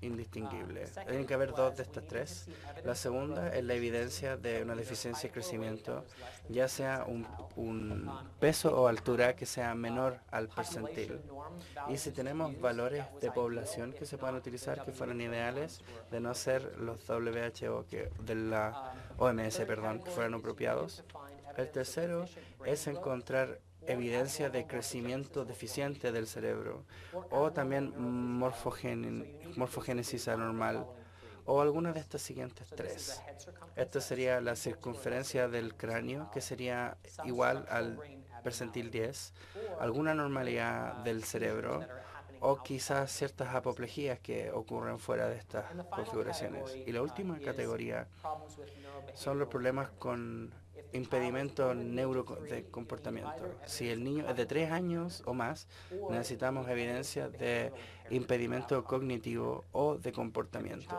indistinguible. The Tienen que second haber 2 de was estas we needed to 3. see La evidence of segunda growth es la deficiency evidencia de of una either deficiencia de height or weight that crecimiento, was less than ya 50 sea percentile. un If peso we o had, altura que sea menor al population percentil. norm Y values si to tenemos use, valores that was de ideal. población que If se puedan not, utilizar que the fueran WHO ideales, guidelines de no were ser appropriate. los WHO de la OMS, Third perdón, que category fueran is we apropiados. needed to find El evidence of tercero deficient brain es growth encontrar or evidencia de abnormal crecimiento morphogenesis or deficiente del cerebro or o también abnormal neurophysicality. So you need to morfogénesis basically one of the anormal following 3. o alguna de estas siguientes So this is 3. a head circumference Esta that is sería la equal to or less circunferencia than del 10 cráneo, que percentile, sería some igual structural al brain percentil abnormality, 10, or alguna anormalidad del seizures cerebro that are happening o outside quizás the ciertas brain. apoplejías que ocurren fuera de estas And the final configuraciones. category Y la última is categoría problems with son los neurobehavioral problemas impairment. con If impedimento de comportamiento. Si el niño es de 3 años o más, necesitamos evidencia de impedimento cognitivo o de comportamiento.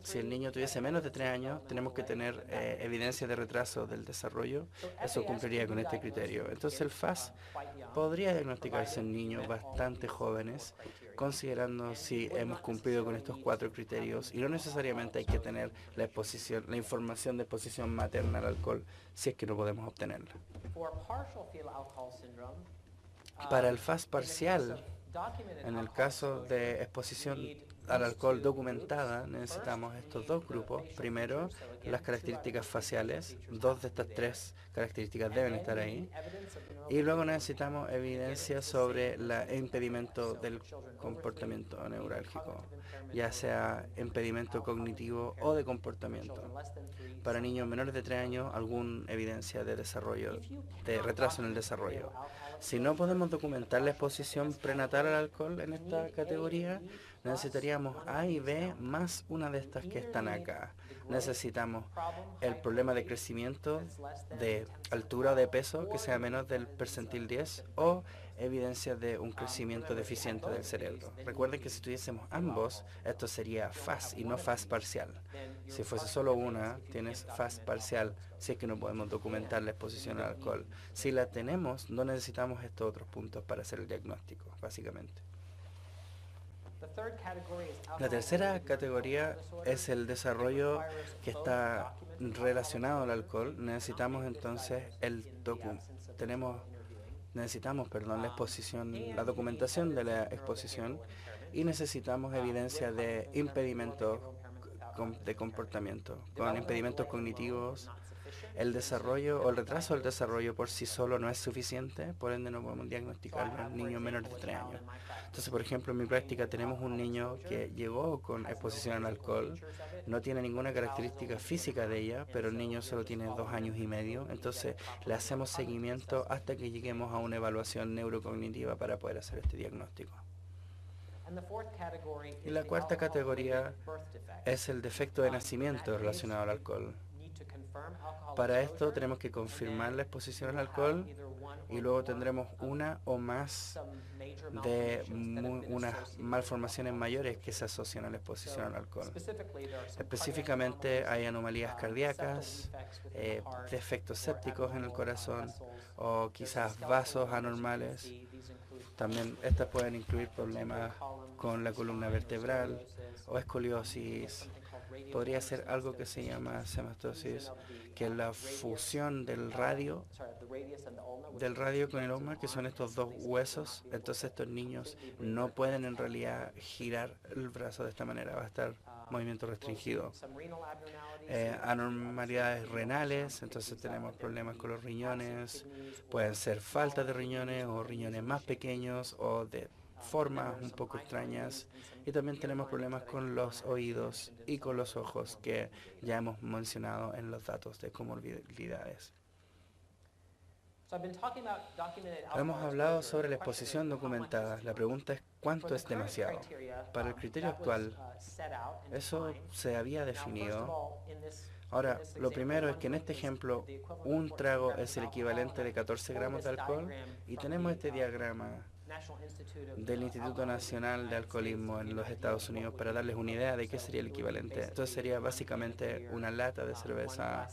Si el niño tuviese menos de 3 años, tenemos que tener evidencia de retraso del desarrollo. Eso cumpliría con este criterio. Entonces el FAS podría diagnosticarse en niños bastante jóvenes, considerando si hemos cumplido con estos 4 criterios, y no necesariamente hay que tener la información de exposición materna al alcohol si es que no podemos obtenerla. Para el FAS parcial, en el caso de exposición al alcohol documentada, necesitamos estos 2 grupos. Primero, las características faciales. 2 de estas 3 características deben estar ahí. Y luego necesitamos evidencia sobre el impedimento del comportamiento neurálgico, ya sea impedimento cognitivo o de comportamiento. Para niños menores de 3 años, alguna evidencia de desarrollo, de retraso en el desarrollo. Si no podemos documentar la exposición prenatal al alcohol en esta categoría, necesitaríamos A y B más una de estas que están acá. Necesitamos el problema de crecimiento, de altura o de peso que sea menos del percentil 10 o evidencia de un crecimiento deficiente del cerebro. Recuerden que si tuviésemos ambos, esto sería FAS y no FAS parcial. Si fuese solo una, tienes FAS parcial si es que no podemos documentar la exposición al alcohol. Si la tenemos, no necesitamos estos otros puntos para hacer el diagnóstico, básicamente. La tercera categoría es el desarrollo que está relacionado al alcohol. Necesitamos entonces la exposición, la documentación de la exposición, y necesitamos evidencia de impedimento de comportamiento, con impedimentos cognitivos. El desarrollo o el retraso del desarrollo por sí solo no es suficiente, por ende no podemos diagnosticarlo en niños menores de 3 años. Entonces, por ejemplo, en mi práctica tenemos un niño que llegó con exposición al alcohol, no tiene ninguna característica física de ella, pero el niño solo tiene 2 años y medio, entonces le hacemos seguimiento hasta que lleguemos a una evaluación neurocognitiva para poder hacer este diagnóstico. Y la cuarta categoría es el defecto de nacimiento relacionado al alcohol. Para esto tenemos que confirmar la exposición al alcohol y luego tendremos una o más de unas malformaciones mayores que se asocian a la exposición al alcohol. Específicamente hay anomalías cardíacas, defectos sépticos en el corazón o quizás vasos anormales. También estas pueden incluir problemas con la columna vertebral o escoliosis. Podría ser algo que se llama semastosis, que es la fusión del radio con el ulna, que son estos 2 huesos. Entonces estos niños no pueden en realidad girar el brazo de esta manera, va a estar movimiento restringido. Anormalidades renales, entonces tenemos problemas con los riñones, pueden ser falta de riñones o riñones más pequeños o de formas un poco extrañas, y también tenemos problemas con los oídos y con los ojos que ya hemos mencionado en los datos de comorbilidades. Hemos hablado sobre la exposición documentada. La pregunta es ¿cuánto es demasiado? Para el criterio actual, eso se había definido. Ahora, lo primero es que en este ejemplo, un trago es el equivalente de 14 gramos de alcohol, y tenemos este diagrama del Instituto Nacional de Alcoholismo en los Estados Unidos para darles una idea de qué sería el equivalente. Entonces sería básicamente una lata de cerveza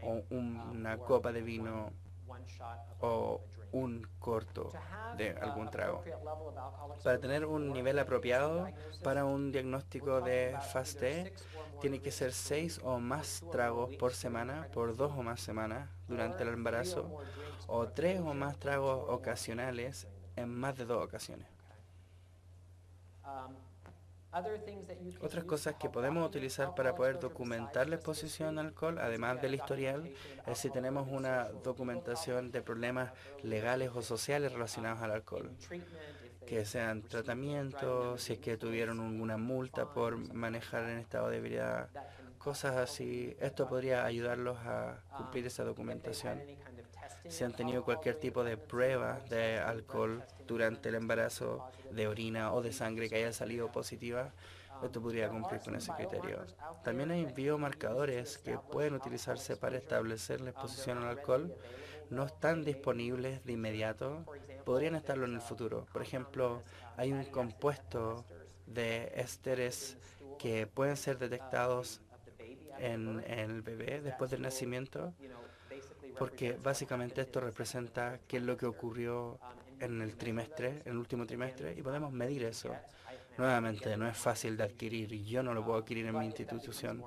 o una copa de vino o un corto de algún trago. Para tener un nivel apropiado para un diagnóstico de FAS-T, tiene que ser 6 o más tragos por semana, por 2 o más semanas durante el embarazo, o 3 o más tragos ocasionales en más de 2 ocasiones. Otras cosas que podemos utilizar para poder documentar la exposición al alcohol, además del historial, es si tenemos una documentación de problemas legales o sociales relacionados al alcohol, que sean tratamientos, si es que tuvieron alguna multa por manejar en estado de ebriedad, cosas así. Esto podría ayudarlos a cumplir esa documentación. Si han tenido cualquier tipo de prueba de alcohol durante el embarazo, de orina o de sangre que haya salido positiva, esto podría cumplir con ese criterio. También hay biomarcadores que pueden utilizarse para establecer la exposición al alcohol. No están disponibles de inmediato, podrían estarlo en el futuro. Por ejemplo, hay un compuesto de ésteres que pueden ser detectados en el bebé después del nacimiento, porque básicamente esto representa qué es lo que ocurrió en el trimestre, en el último trimestre, y podemos medir eso. Nuevamente, no es fácil de adquirir y yo no lo puedo adquirir en mi institución,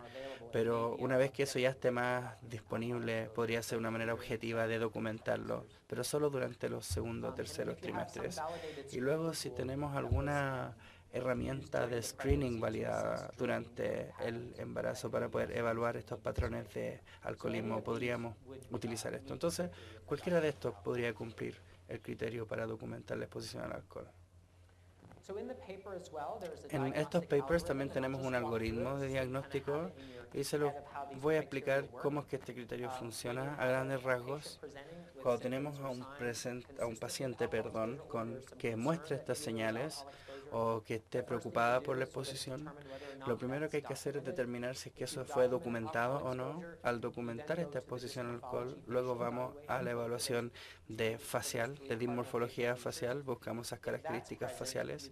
pero una vez que eso ya esté más disponible, podría ser una manera objetiva de documentarlo, pero solo durante los segundos o terceros trimestres. Y luego, si tenemos alguna herramienta de screening validada durante el embarazo para poder evaluar estos patrones de alcoholismo, podríamos utilizar esto. Entonces, cualquiera de estos podría cumplir el criterio para documentar la exposición al alcohol. En estos papers también tenemos un algoritmo de diagnóstico y se lo voy a explicar cómo es que este criterio funciona a grandes rasgos. Cuando tenemos a un paciente que muestre estas señales o que esté preocupada por la exposición, lo primero que hay que hacer es determinar si es que eso fue documentado o no. Al documentar esta exposición al alcohol, luego vamos a la evaluación de dimorfología facial, buscamos esas características faciales.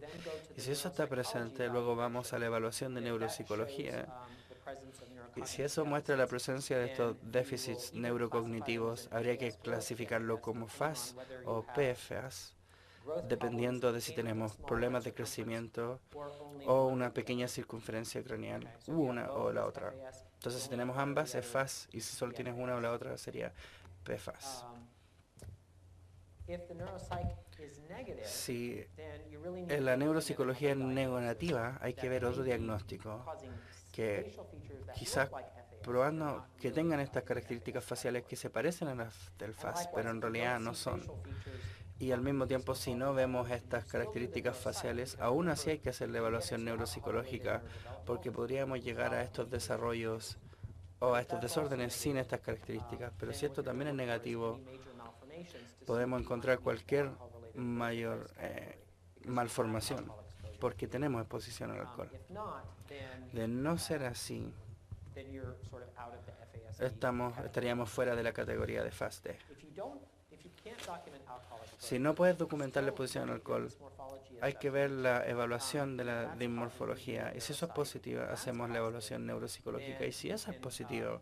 Y si eso está presente, luego vamos a la evaluación de neuropsicología. Y si eso muestra la presencia de estos déficits neurocognitivos, habría que clasificarlo como FAS o PFAS, dependiendo de si tenemos problemas de crecimiento o una pequeña circunferencia craneal, una o la otra. Entonces, si tenemos ambas, es FAS, y si solo tienes una o la otra, sería PFAS. Si en la neuropsicología es negativa, hay que ver otro diagnóstico que quizás probando que tengan estas características faciales que se parecen a las del FAS, pero en realidad no son. Y al mismo tiempo, si no vemos estas características faciales, aún así hay que hacer la evaluación neuropsicológica, porque podríamos llegar a estos desarrollos o a estos desórdenes sin estas características. Pero si esto también es negativo, podemos encontrar cualquier mayor malformación, porque tenemos exposición al alcohol. De no ser así, estaríamos fuera de la categoría de FASD. Si no puedes documentar la exposición al alcohol, hay que ver la evaluación de la dimorfología. Y si eso es positivo, hacemos la evaluación neuropsicológica. Y si eso es positivo,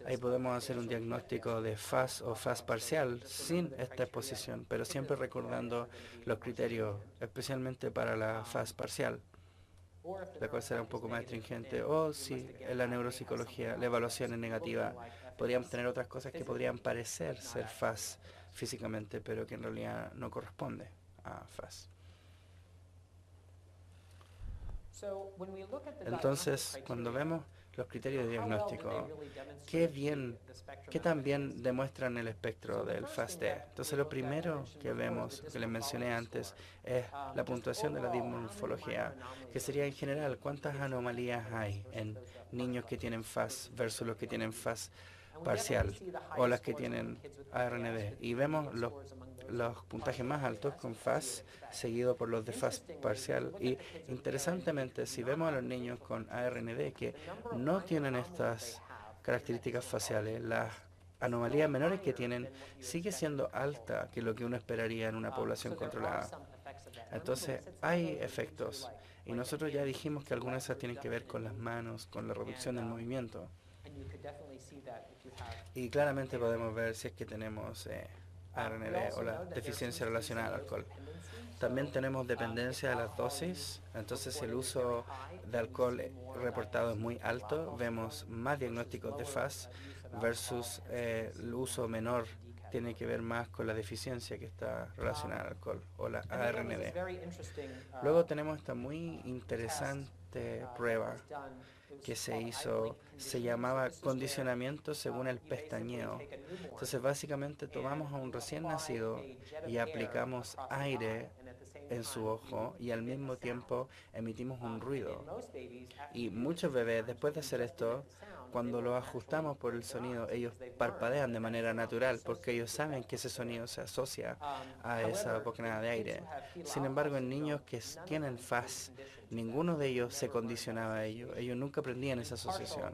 ahí podemos hacer un diagnóstico de FAS o FAS parcial sin esta exposición, pero siempre recordando los criterios, especialmente para la FAS parcial, la cual será un poco más stringente. O si en la neuropsicología la evaluación es negativa, podríamos tener otras cosas que podrían parecer ser FAS físicamente, pero que en realidad no corresponde a FAS. Entonces, cuando vemos los criterios de diagnóstico, ¿qué tan bien demuestran el espectro del FASD? Entonces, lo primero que vemos, que les mencioné antes, es la puntuación de la dimorfología, que sería en general cuántas anomalías hay en niños que tienen FAS versus los que tienen FAS parcial o las que tienen ARND. Y vemos los puntajes más altos con FAS, seguido por los de FAS parcial. Y interesantemente, si vemos a los niños con ARND que no tienen estas características faciales, las anomalías menores que tienen sigue siendo alta que lo que uno esperaría en una población controlada. Entonces, hay efectos. Y nosotros ya dijimos que algunas de esas tienen que ver con las manos, con la reducción del movimiento. Y claramente podemos ver si es que tenemos ARND o la deficiencia relacionada al alcohol. También tenemos dependencia de las dosis, entonces si el uso de alcohol reportado es muy alto, vemos más diagnósticos de FAS versus el uso menor tiene que ver más con la deficiencia que está relacionada al alcohol o la ARND. Luego tenemos esta muy interesante prueba que se hizo, se llamaba condicionamiento según el pestañeo. Entonces básicamente tomamos a un recién nacido y aplicamos aire en su ojo y al mismo tiempo emitimos un ruido. Y muchos bebés, después de hacer esto, cuando lo ajustamos por el sonido, ellos parpadean de manera natural porque ellos saben que ese sonido se asocia a esa bocanada de aire. Sin embargo, en niños que tienen FAS, ninguno de ellos se condicionaba a ello. Ellos nunca aprendían esa asociación.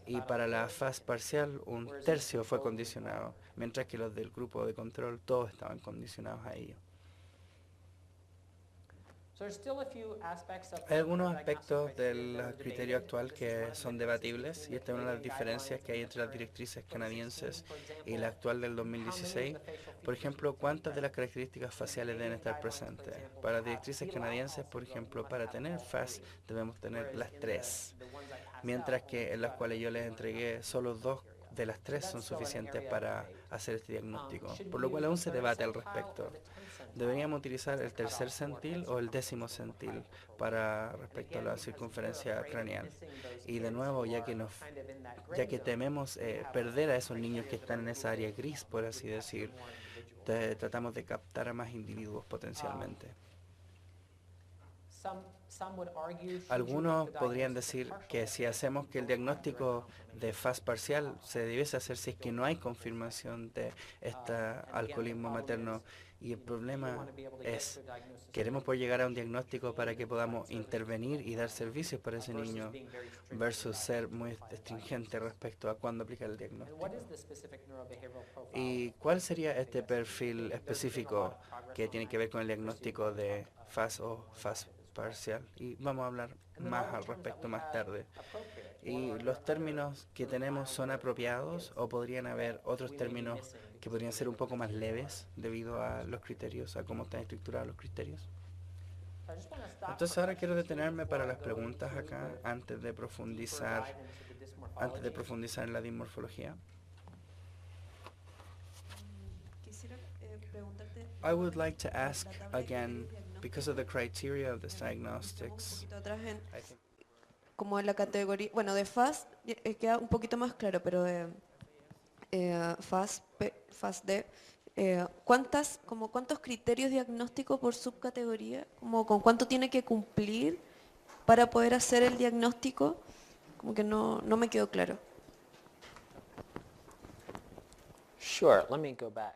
Y para la FAS parcial, un tercio fue condicionado, mientras que los del grupo de control todos estaban condicionados a ello. Hay algunos aspectos del criterio actual que son debatibles y esta es una de las diferencias que hay entre las directrices canadienses y la actual del 2016. Por ejemplo, ¿cuántas de las características faciales deben estar presentes? Para las directrices canadienses, por ejemplo, para tener FAS debemos tener las 3, mientras que en las cuales yo les entregué solo 2 de las 3 son suficientes para hacer este diagnóstico, por lo cual aún se debate al respecto. ¿Deberíamos utilizar el tercer centil o el 10º centil para respecto a la circunferencia craneal? Y de nuevo, ya que tememos perder a esos niños que están en esa área gris, por así decir, tratamos de captar a más individuos potencialmente. Algunos podrían decir que si hacemos que el diagnóstico de FAS parcial se debiese hacer si es que no hay confirmación de este alcoholismo materno, y el problema es, queremos poder llegar a un diagnóstico para que podamos intervenir y dar servicios para ese niño versus ser muy estringente respecto a cuándo aplicar el diagnóstico. ¿Y cuál sería este perfil específico que tiene que ver con el diagnóstico de FAS o FAS parcial? Y vamos a hablar más al respecto más tarde. ¿Y los términos que tenemos son apropiados o podrían haber otros términos que podrían ser un poco más leves debido a los criterios, a cómo están estructurados los criterios? Entonces ahora quiero detenerme para las preguntas acá antes de profundizar en la dimorfología. I would like to ask again, because of the criteria of the diagnostics, como en la categoría, bueno, de FAS queda un poquito más claro, pero de FAS D, ¿cuántos criterios diagnósticos por subcategoría? Como con cuánto tiene que cumplir para poder hacer el diagnóstico, como que no me quedó claro. Sure, let me go back.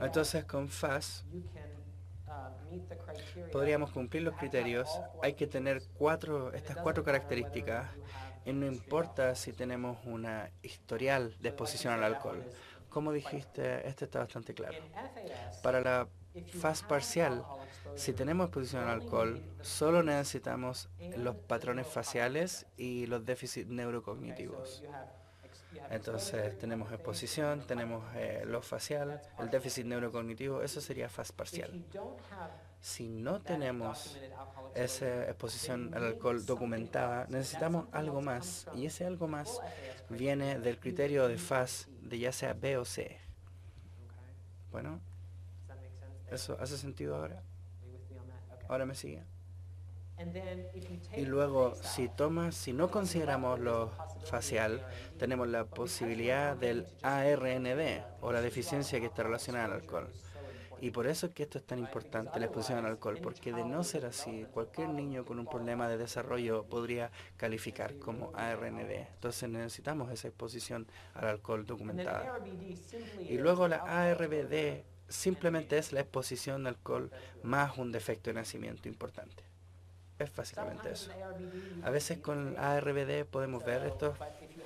Entonces con FAS podríamos cumplir los criterios. Hay que tener estas cuatro características y no importa si tenemos una historial de exposición al alcohol. Como dijiste, este está bastante claro. Para la FAS parcial, si tenemos exposición al alcohol, solo necesitamos los patrones faciales y los déficits neurocognitivos. Entonces tenemos exposición, tenemos lo facial, el déficit neurocognitivo, eso sería FAS parcial. Si no tenemos esa exposición al alcohol documentada, necesitamos algo más, y ese algo más viene del criterio de FAS de ya sea B o C. Bueno, ¿eso hace sentido ahora? ¿Ahora me sigue? Y luego, si no consideramos lo facial, tenemos la posibilidad del ARND, o la deficiencia que está relacionada al alcohol. Y por eso es que esto es tan importante, la exposición al alcohol, porque de no ser así, cualquier niño con un problema de desarrollo podría calificar como ARND. Entonces necesitamos esa exposición al alcohol documentada. Y luego la ARBD simplemente es la exposición al alcohol más un defecto de nacimiento importante. Es básicamente eso. A veces con ARBD podemos ver estas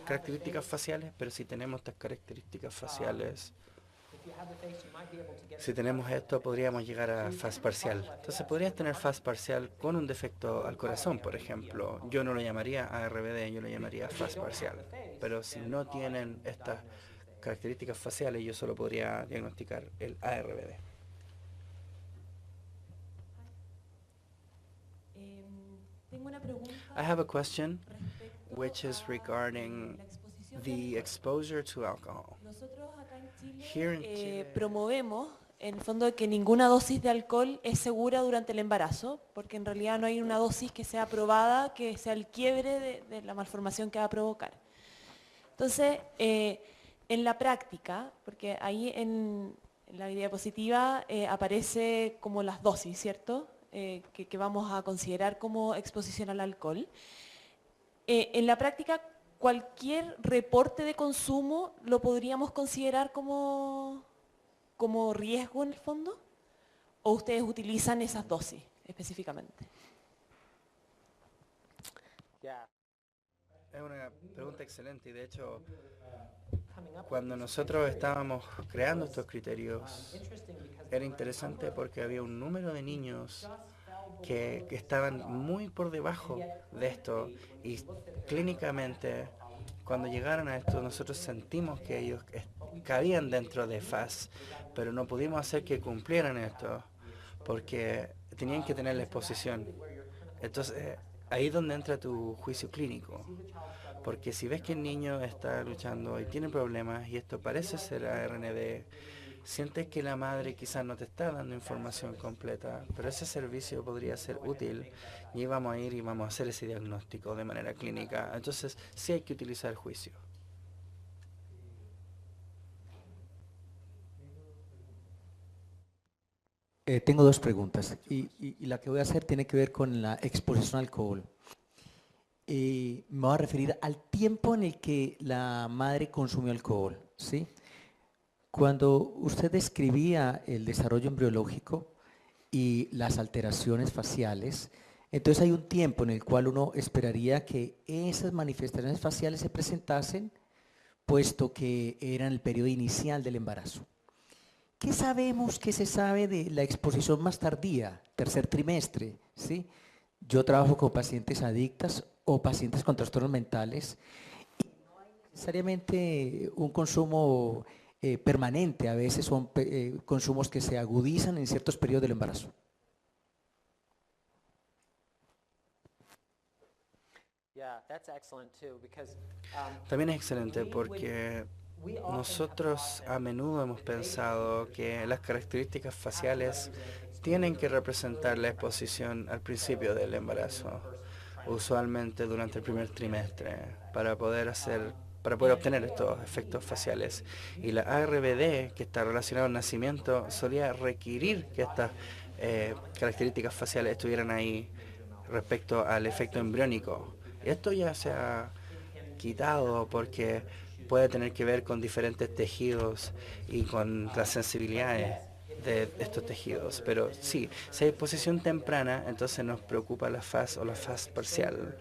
características faciales, pero si tenemos estas características faciales, si tenemos esto, podríamos llegar a FAS parcial. Entonces podrías tener FAS parcial con un defecto al corazón, por ejemplo. Yo no lo llamaría ARBD, yo lo llamaría FAS parcial. Pero si no tienen estas características faciales, yo solo podría diagnosticar el ARBD. Tengo una pregunta. I have a question, which is regarding the exposure to alcohol. Nosotros acá en Here in Chile Chile, promovemos, en el fondo, que ninguna dosis de alcohol es segura durante el embarazo, porque en realidad no hay una dosis que sea aprobada, que sea el quiebre de la malformación que va a provocar. Entonces, en la práctica, porque ahí en En la diapositiva aparece como las dosis, ¿cierto? Que vamos a considerar como exposición al alcohol. En la práctica, cualquier reporte de consumo lo podríamos considerar como riesgo en el fondo, ¿o ustedes utilizan esas dosis específicamente? Es una pregunta excelente y de hecho cuando nosotros estábamos creando estos criterios era interesante porque había un número de niños que estaban muy por debajo de esto y clínicamente cuando llegaron a esto nosotros sentimos que ellos cabían dentro de FAS, pero no pudimos hacer que cumplieran esto porque tenían que tener la exposición. Entonces ahí es donde entra tu juicio clínico. Porque si ves que el niño está luchando y tiene problemas y esto parece ser ARND, sientes que la madre quizás no te está dando información completa, pero ese servicio podría ser útil y vamos a ir y vamos a hacer ese diagnóstico de manera clínica. Entonces sí hay que utilizar juicio. Tengo dos preguntas y la que voy a hacer tiene que ver con la exposición al alcohol. Me voy a referir al tiempo en el que la madre consumió alcohol, ¿sí? Cuando usted describía el desarrollo embriológico y las alteraciones faciales, entonces hay un tiempo en el cual uno esperaría que esas manifestaciones faciales se presentasen, puesto que era en el periodo inicial del embarazo. ¿Qué sabemos, qué se sabe de la exposición más tardía, tercer trimestre, ¿sí? Yo trabajo con pacientes adictas o pacientes con trastornos mentales y no hay necesariamente un consumo permanente, a veces son consumos que se agudizan en ciertos periodos del embarazo. También es excelente porque nosotros a menudo hemos pensado que las características faciales tienen que representar la exposición al principio del embarazo, usualmente durante el primer trimestre, para poder obtener estos efectos faciales. Y la ARBD, que está relacionada al nacimiento, solía requerir que estas características faciales estuvieran ahí respecto al efecto embriónico. Esto ya se ha quitado porque puede tener que ver con diferentes tejidos y con las sensibilidades de estos tejidos. Pero sí, si hay exposición temprana, entonces nos preocupa la FAS o la FAS parcial.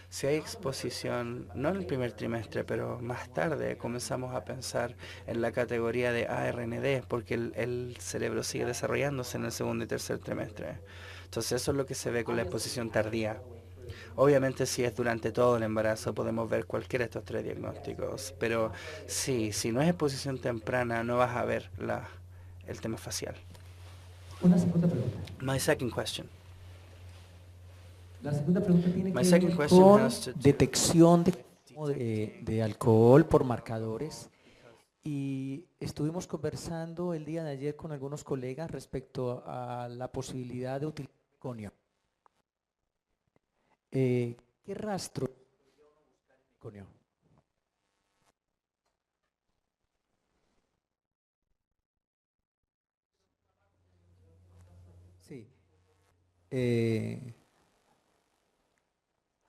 Si hay exposición, no en el primer trimestre, pero más tarde, comenzamos a pensar en la categoría de ARND, porque el cerebro sigue desarrollándose en el segundo y tercer trimestre. Entonces eso es lo que se ve con la exposición tardía. Obviamente si es durante todo el embarazo podemos ver cualquiera de estos tres diagnósticos, pero sí, si no es exposición temprana no vas a ver el tema facial. Una segunda pregunta. My second question. La segunda pregunta tiene My que second ver question con has to do- detección de alcohol por marcadores. Y estuvimos conversando el día de ayer con algunos colegas respecto a la posibilidad de utilizar meconio. ¿Qué rastro meconio? Sí.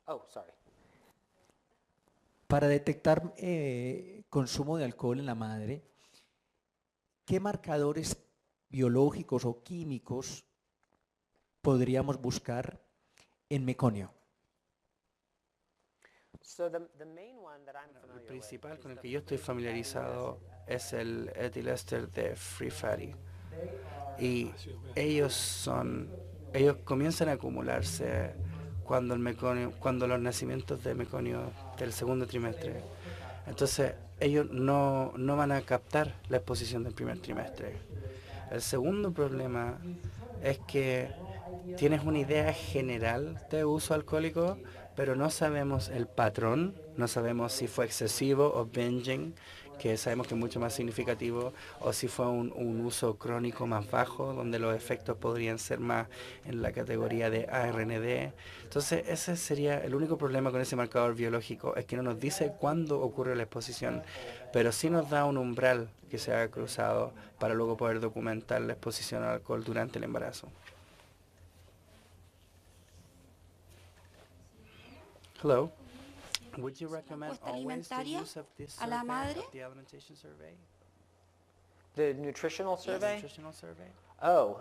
Oh, sorry. Para detectar consumo de alcohol en la madre, ¿qué marcadores biológicos o químicos podríamos buscar en meconio? El principal con el que yo estoy familiarizado es el etiléster de Free Fatty. Y ellos comienzan a acumularse cuando los nacimientos de meconio del segundo trimestre. Entonces ellos no van a captar la exposición del primer trimestre. El segundo problema es que tienes una idea general de uso alcohólico, pero no sabemos el patrón, no sabemos si fue excesivo o binging, que sabemos que es mucho más significativo, o si fue un uso crónico más bajo, donde los efectos podrían ser más en la categoría de ARND. Entonces ese sería el único problema con ese marcador biológico, es que no nos dice cuándo ocurre la exposición, pero sí nos da un umbral que se ha cruzado para luego poder documentar la exposición al alcohol durante el embarazo. Hello. Would you recommend Respuesta always the alimentaria use of this a la survey, madre. of the alimentation survey? The nutritional survey? Nutritional survey? Oh,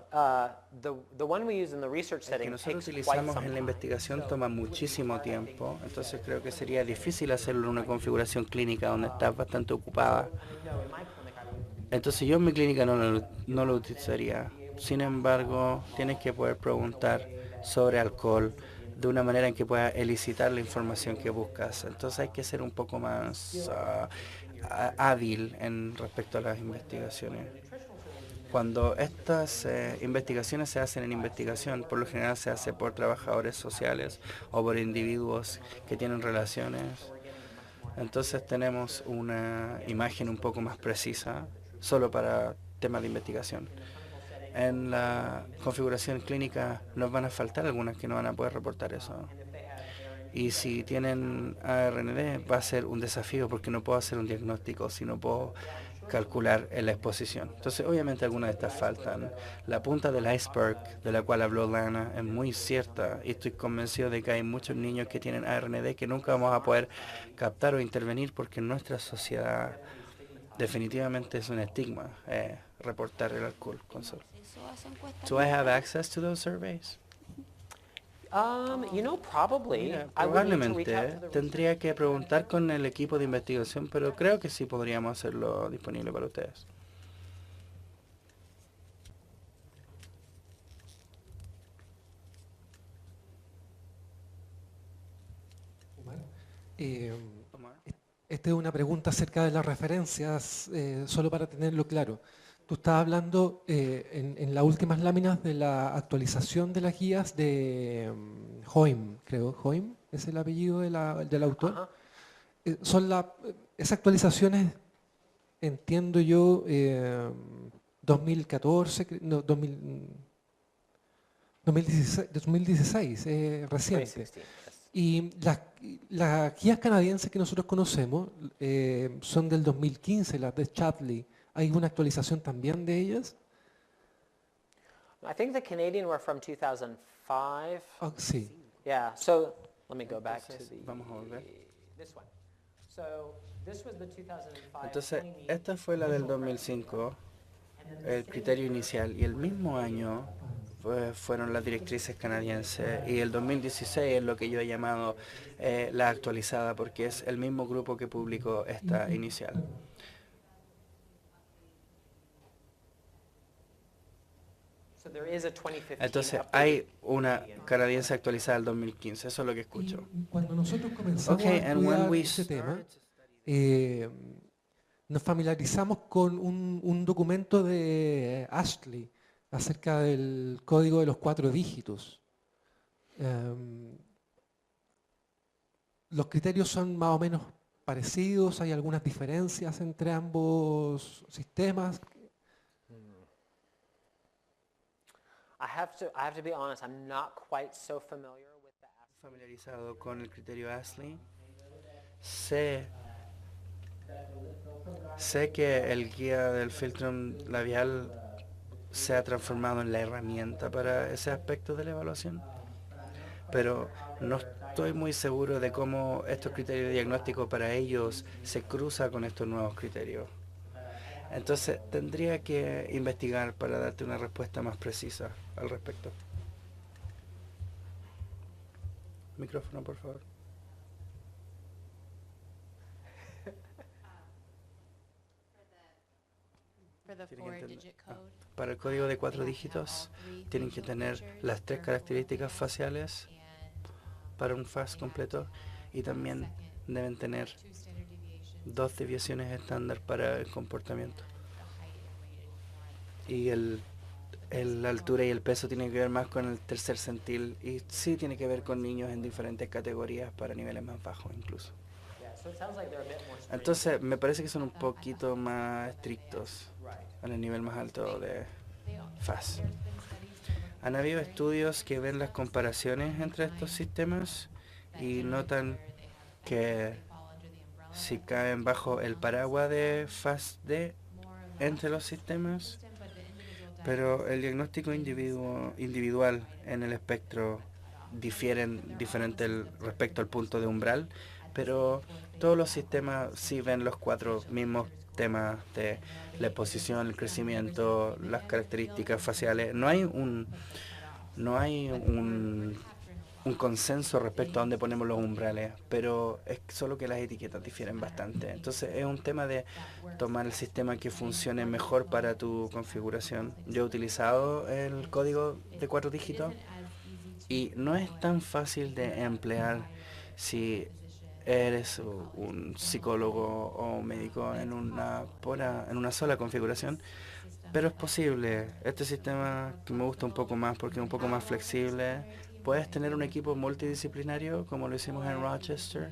the one we use in the research El que setting nosotros takes quite utilizamos some en la time. investigación toma muchísimo tiempo, entonces creo que sería difícil hacerlo en una configuración clínica donde estás bastante ocupada. Entonces yo en mi clínica no lo utilizaría. Sin embargo, tienes que poder preguntar sobre alcohol de una manera en que pueda elicitar la información que buscas. Entonces hay que ser un poco más hábil en respecto a las investigaciones. Cuando estas investigaciones se hacen en investigación, por lo general se hace por trabajadores sociales o por individuos que tienen relaciones. Entonces tenemos una imagen un poco más precisa solo para temas de investigación. En la configuración clínica nos van a faltar algunas que no van a poder reportar eso. Y si tienen ARND va a ser un desafío porque no puedo hacer un diagnóstico si no puedo calcular en la exposición. Entonces obviamente algunas de estas faltan. La punta del iceberg de la cual habló Lana es muy cierta y estoy convencido de que hay muchos niños que tienen ARND que nunca vamos a poder captar o intervenir porque en nuestra sociedad definitivamente es un estigma reportar el alcohol con sol. Eso hace encuestas. Do I have access to those surveys? You know, probably. Mira, I would need to reach probablemente out to the tendría que preguntar con el equipo de investigación, pero creo que sí podríamos hacerlo disponible para ustedes. Esta es una pregunta acerca de las referencias, solo para tenerlo claro. Tú estabas hablando en las últimas láminas de la actualización de las guías de Hoym, creo. ¿Hoym es el apellido del autor? Ajá. Esas actualizaciones, entiendo yo, 2014, no, 2016, reciente. 2016, yes. Y las guías canadienses que nosotros conocemos son del 2015, las de Chatley. ¿Hay una actualización también de ellas? I think the Canadian were from 2005. Oh, sí. Yeah, so let me go back to the Vamos a volver. this one. So this was the 2005. Entonces, Tiny Meat esta fue la del 2005, el criterio inicial, y el mismo año fueron las directrices canadienses, y el 2016 es lo que yo he llamado la actualizada, porque es el mismo grupo que publicó esta inicial. So there is a 2015 Entonces, updated hay una canadiense actualizada del 2015, eso es lo que escucho. Y cuando nosotros comenzamos Okay, a and when estudiar we ese tema, start nos familiarizamos con un documento de Ashley acerca del código de los 4 dígitos. Los criterios son más o menos parecidos, hay algunas diferencias entre ambos sistemas. I have to be honest, I'm not quite so familiar with the familiarizado con el criterio Ashley. Sé que el guía del filtro labial se ha transformado en la herramienta para ese aspecto de la evaluación, pero no estoy muy seguro de cómo estos criterios de diagnóstico para ellos se cruza con estos nuevos criterios. Entonces tendría que investigar para darte una respuesta más precisa al respecto. Micrófono, por favor. Para el código de 4 dígitos tienen que tener las 3 características faciales para un FAS completo, y también deben tener 2 desviaciones estándar para el comportamiento. Y la altura y el peso tienen que ver más con el tercer centil, y sí tiene que ver con niños en diferentes categorías para niveles más bajos incluso. Entonces me parece que son un poquito más estrictos en el nivel más alto de FAS. Han habido estudios que ven las comparaciones entre estos sistemas y notan que si caen bajo el paraguas de FASD entre los sistemas, pero el diagnóstico individual en el espectro difieren diferente respecto al punto de umbral, pero todos los sistemas sí ven los 4 mismos temas de la exposición, el crecimiento, las características faciales. No hay un consenso respecto a dónde ponemos los umbrales, pero es solo que las etiquetas difieren bastante. Entonces es un tema de tomar el sistema que funcione mejor para tu configuración. Yo he utilizado el código de 4 dígitos y no es tan fácil de emplear si eres un psicólogo o un médico en una sola configuración, pero es posible. Este sistema que me gusta un poco más porque es un poco más flexible. Puedes tener un equipo multidisciplinario como lo hicimos en Rochester,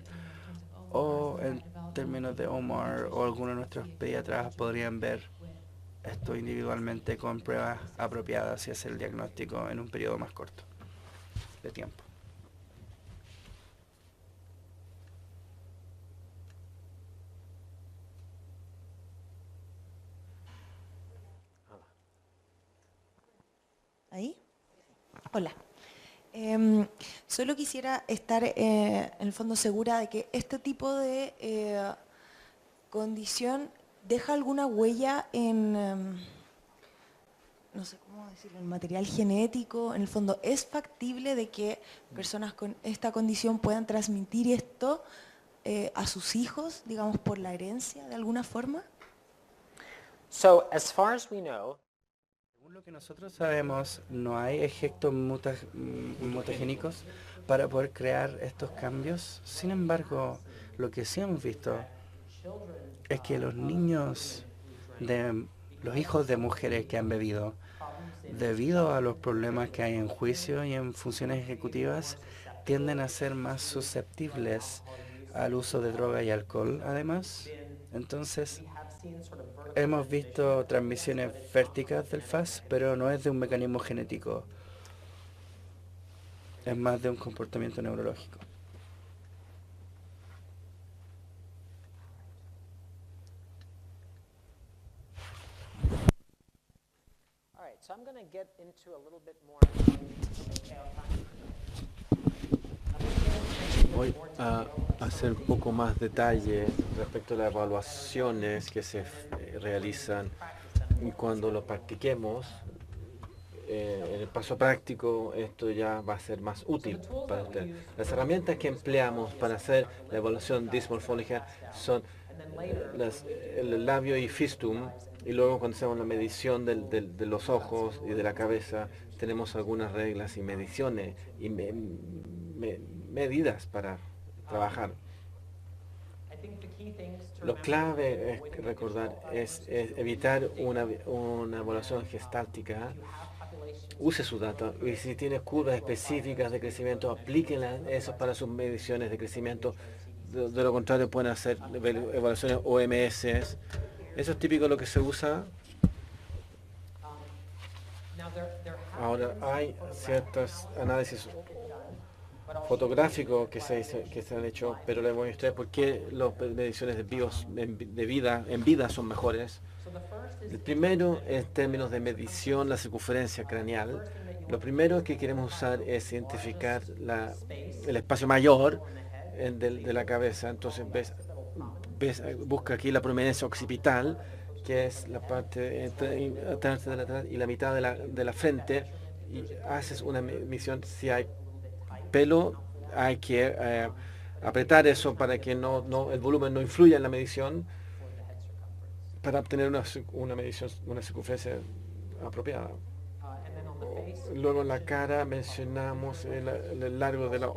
o en términos de Omar o algunos de nuestros pediatras podrían ver esto individualmente con pruebas apropiadas y hacer el diagnóstico en un periodo más corto de tiempo. ¿Ahí? Hola. Solo quisiera estar en el fondo segura de que este tipo de condición deja alguna huella en, no sé cómo decirlo, en material genético. En el fondo, ¿es factible de que personas con esta condición puedan transmitir esto a sus hijos, digamos, por la herencia de alguna forma? So, as far as we know, según lo que nosotros sabemos, no hay efectos mutagénicos para poder crear estos cambios. Sin embargo, lo que sí hemos visto es que los niños los hijos de mujeres que han bebido, debido a los problemas que hay en juicio y en funciones ejecutivas, tienden a ser más susceptibles al uso de droga y alcohol, además. Entonces, hemos visto transmisiones vérticas del FAS, pero no es de un mecanismo genético. Es más de un comportamiento neurológico. all right, so I'm going to get into a little bit more. Voy a hacer un poco más detalle respecto a las evaluaciones que se realizan y cuando lo practiquemos. En el paso práctico esto ya va a ser más útil para usted. Las herramientas que empleamos para hacer la evaluación dismorfológica son el labio y fistum, y luego cuando hacemos la medición de los ojos y de la cabeza tenemos algunas reglas y mediciones y medidas para trabajar. Lo clave es recordar es evitar una evaluación gestáltica. Use su data y si tiene curvas específicas de crecimiento, aplíquenlas eso para sus mediciones de crecimiento. De lo contrario, pueden hacer evaluaciones OMS. Eso es típico de lo que se usa. Ahora hay ciertos análisis fotográficos que se han hecho, pero les voy a mostrar por qué las mediciones en vida son mejores. El primero, en términos de medición, la circunferencia craneal. Lo primero que queremos usar es identificar el espacio mayor de la cabeza. Entonces busca aquí la prominencia occipital, que es la parte atrás de la atrás y la mitad de la frente, y haces una medición. Si hay pelo, hay que apretar eso para que el volumen no influya en la medición, para obtener una medición, una circunferencia apropiada. Luego en la cara mencionamos el largo de la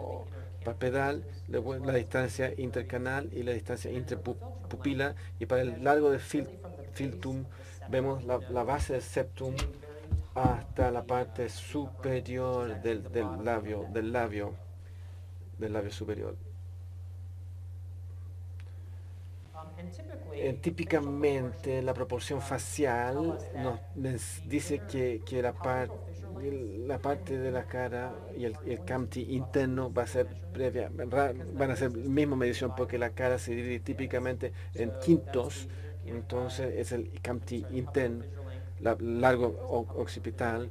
palpebral, la distancia intercanal y la distancia interpupila, y para el largo del filtum vemos la base del septum hasta la parte superior del labio superior. Típicamente la proporción facial nos dice que la parte de la cara y el cavity interno van a ser la misma medición, porque la cara se divide típicamente en quintos Entonces es el cavity intern, largo occipital,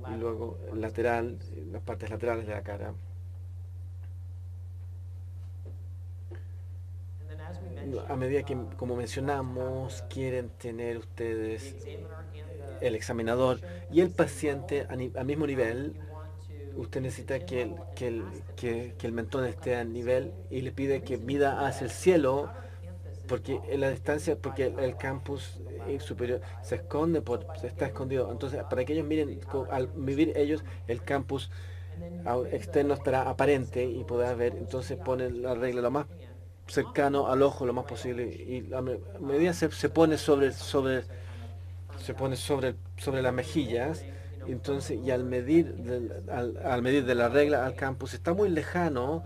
y luego lateral, las partes laterales de la cara. A medida que, como mencionamos, quieren tener ustedes el examinador y el paciente al mismo nivel, usted necesita que el mentón esté al nivel y le pide que mida hacia el cielo, porque en la distancia, porque el campus superior se esconde, está escondido. Entonces, para que ellos miren, al medir ellos, el campus externo estará aparente y podrá ver. Entonces ponen la regla lo más cercano al ojo lo más posible, y la medida se pone sobre las mejillas. Entonces, y al medir de la regla al campus está muy lejano,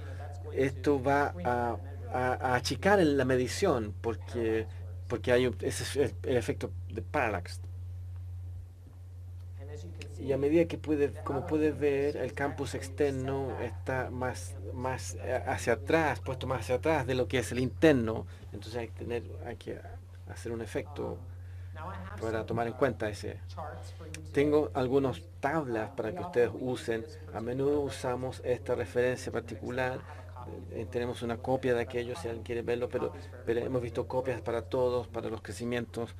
esto va a achicar en la medición, porque hay ese es el efecto de parallax. Y a medida que como puedes ver, el campus externo está más hacia atrás, puesto más hacia atrás de lo que es el interno. Entonces hay que hacer un efecto para tomar en cuenta ese. Tengo algunas tablas para que ustedes usen. A menudo usamos esta referencia particular. Tenemos una copia de aquello si alguien quiere verlo, pero hemos visto copias para todos, para los crecimientos,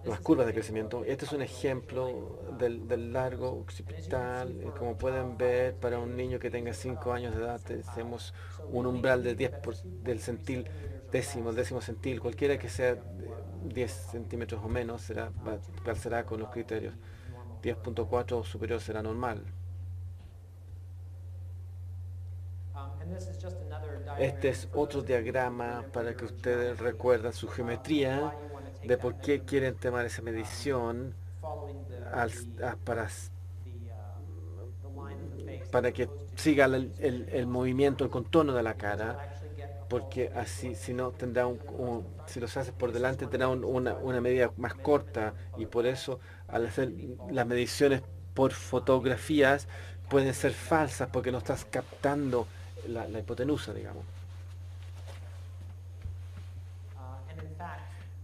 las curvas de crecimiento. Este es un ejemplo del largo occipital. Como pueden ver, para un niño que tenga 5 años de edad, tenemos un umbral de 10 del centil, décimo centil. Cualquiera que sea 10 centímetros o menos será con los criterios. 10.4 o superior será normal. Este es otro diagrama para que ustedes recuerden su geometría de por qué quieren tomar esa medición para que siga el movimiento, el contorno de la cara, porque así, si no, tendrá si los haces por delante, tendrá una medida más corta, y por eso al hacer las mediciones por fotografías pueden ser falsas porque no estás captando la hipotenusa, digamos.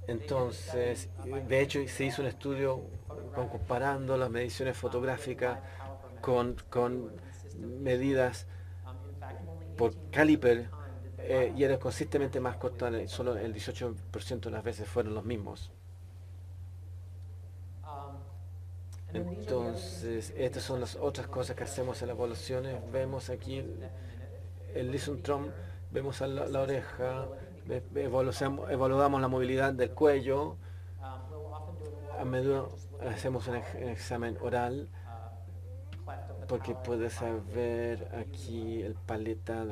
Entonces, de hecho, se hizo un estudio comparando las mediciones fotográficas con medidas por caliper, y era consistentemente más corta, solo el 18% de las veces fueron los mismos. Entonces, estas son las otras cosas que hacemos en las evaluaciones. Vemos aquí el lisentrum, vemos la oreja, evaluamos la movilidad del cuello. A menudo hacemos un examen oral, porque puedes ver aquí el paleta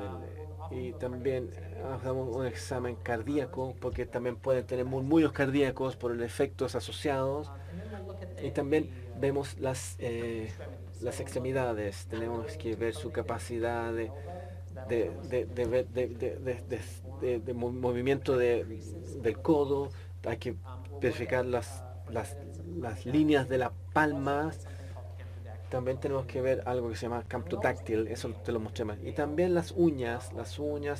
y también hacemos un examen cardíaco, porque también pueden tener murmullos cardíacos por los efectos asociados. Y también vemos las extremidades. Tenemos que ver su capacidad de movimiento del codo. Hay que verificar las líneas de las palmas. También tenemos que ver algo que se llama camptodáctil, eso te lo mostré más. Y también las uñas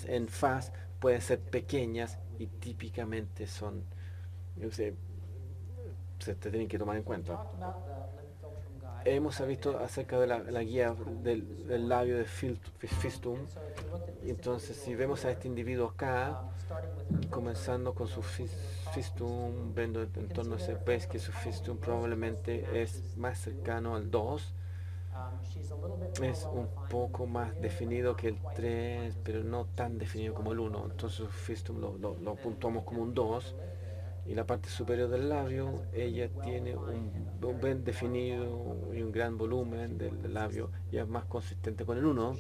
en faz pueden ser pequeñas y típicamente son, se te tienen que tomar en cuenta. Hemos visto acerca de la guía del labio de Fistum. Entonces, si vemos a este individuo acá, comenzando con su Fistum, viendo en torno a ese pez, que su Fistum probablemente es más cercano al 2. Es un poco más definido que el 3, pero no tan definido como el 1. Entonces, su Fistum lo puntuamos como un 2. Y la parte superior del labio, ella tiene un bien definido y un gran volumen del labio, y es más consistente con el 1.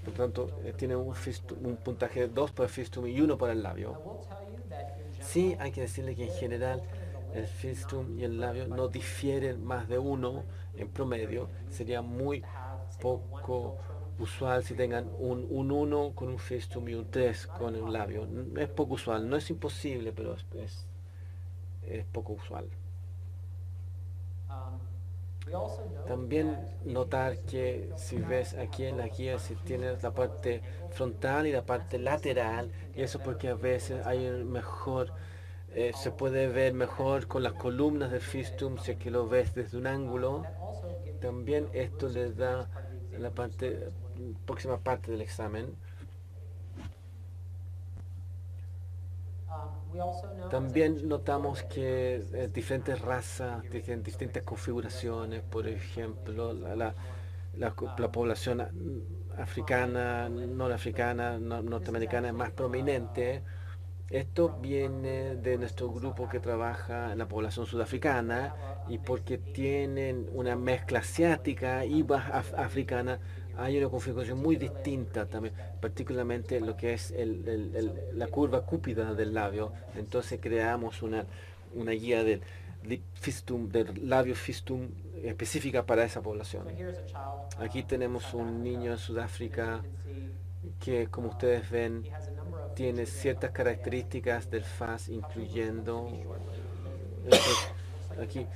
Por lo tanto, tiene un puntaje de 2 para el Fistum y 1 para el labio. Sí, hay que decirle que en general el Fistum y el labio no difieren más de 1 en promedio. Sería muy poco usual si tengan un 1 con un Fistum y un 3 con el labio. Es poco usual, no es imposible, pero es poco usual. También notar que si ves aquí en la guía, si tienes la parte frontal y la parte lateral, y eso porque a veces hay un mejor, se puede ver mejor con las columnas del fistum si es que lo ves desde un ángulo. También esto le da la parte, próxima parte del examen. También notamos que diferentes razas tienen distintas configuraciones. Por ejemplo, la población africana, norafricana, norteamericana es más prominente. Esto viene de nuestro grupo que trabaja en la población sudafricana, y porque tienen una mezcla asiática y africana, hay una configuración muy distinta también, particularmente lo que es la curva cúpida del labio. Entonces creamos una guía del labio fistum específica para esa población. Aquí tenemos un niño en Sudáfrica que, como ustedes ven, tiene ciertas características del FAS, incluyendo aquí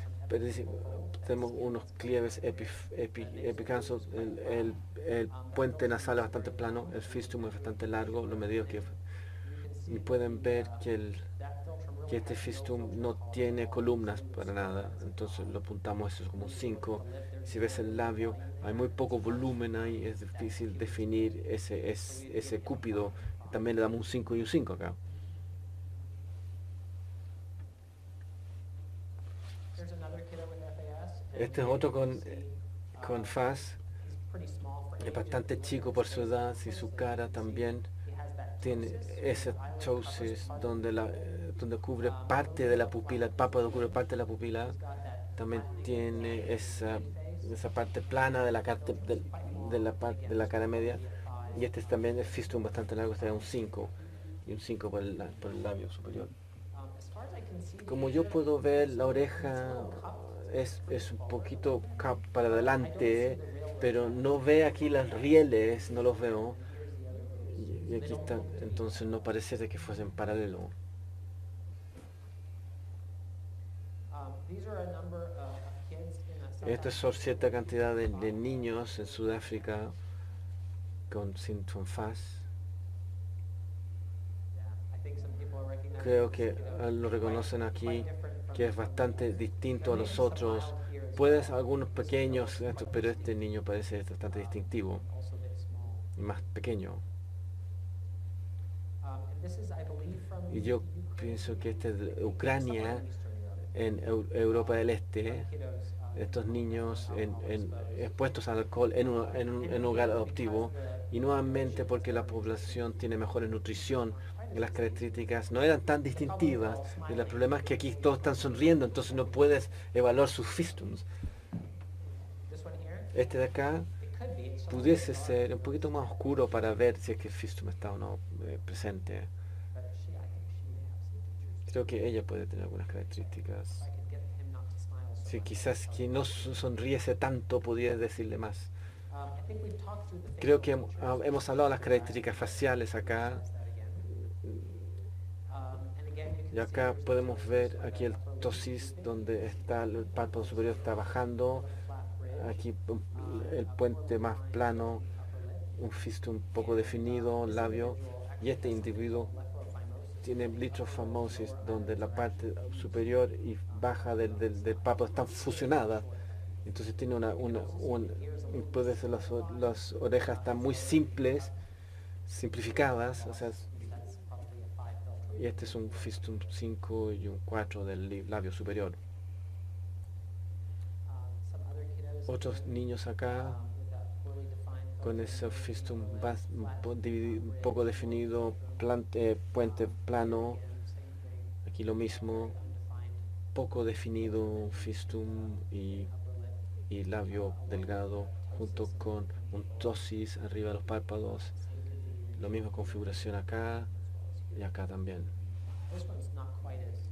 tenemos unos clieves epicansos. El puente nasal es bastante plano, el fistum es bastante largo, lo medio que, y pueden ver que este fistum no tiene columnas para nada, entonces lo apuntamos eso como un 5. Si ves el labio, hay muy poco volumen ahí, es difícil definir ese cúpido. También le damos un 5 y un 5 acá. Este es otro con FAS. Es bastante chico por su edad, y su cara también tiene ese ptosis donde cubre parte de la pupila, el párpado cubre parte de la pupila. También tiene esa parte plana de la cara media. Y este también es fistum bastante largo, este es un 5, y un 5 por el labio superior. Como yo puedo ver, la oreja es un poquito para adelante, pero no ve aquí las rieles, no los veo. Y aquí está, entonces no parece que fuesen paralelo. Esta es cierta cantidad de niños en Sudáfrica con síndrome FAS. Creo que lo reconocen aquí, que es bastante distinto a los otros. Puedes algunos pequeños, pero este niño parece bastante distintivo y más pequeño. Y yo pienso que este es de Ucrania, en Europa del Este. Estos niños expuestos al alcohol en un hogar adoptivo, y nuevamente porque la población tiene mejor nutrición, las características no eran tan distintivas, y el problema es que aquí todos están sonriendo, entonces no puedes evaluar sus fistums. Este de acá pudiese ser un poquito más oscuro para ver si es que el fistum está o no presente. Creo que ella puede tener algunas características. Si quizás que no sonriese tanto, podría decirle más. Creo que hemos hablado de las características faciales acá. Y acá podemos ver aquí el ptosis, donde está el párpado superior está bajando. Aquí el puente más plano, un fistum poco definido, labio. Y este individuo tiene blepharophimosis, donde la parte superior y baja del párpado están fusionadas. Entonces tiene puede ser las orejas están muy simples, simplificadas, o sea, y este es un fistum 5 y un 4 del labio superior. Otros niños acá con ese fistum un poco definido, puente plano, aquí lo mismo, poco definido fistum y labio delgado, junto con un ptosis arriba de los párpados, la misma configuración acá y acá también.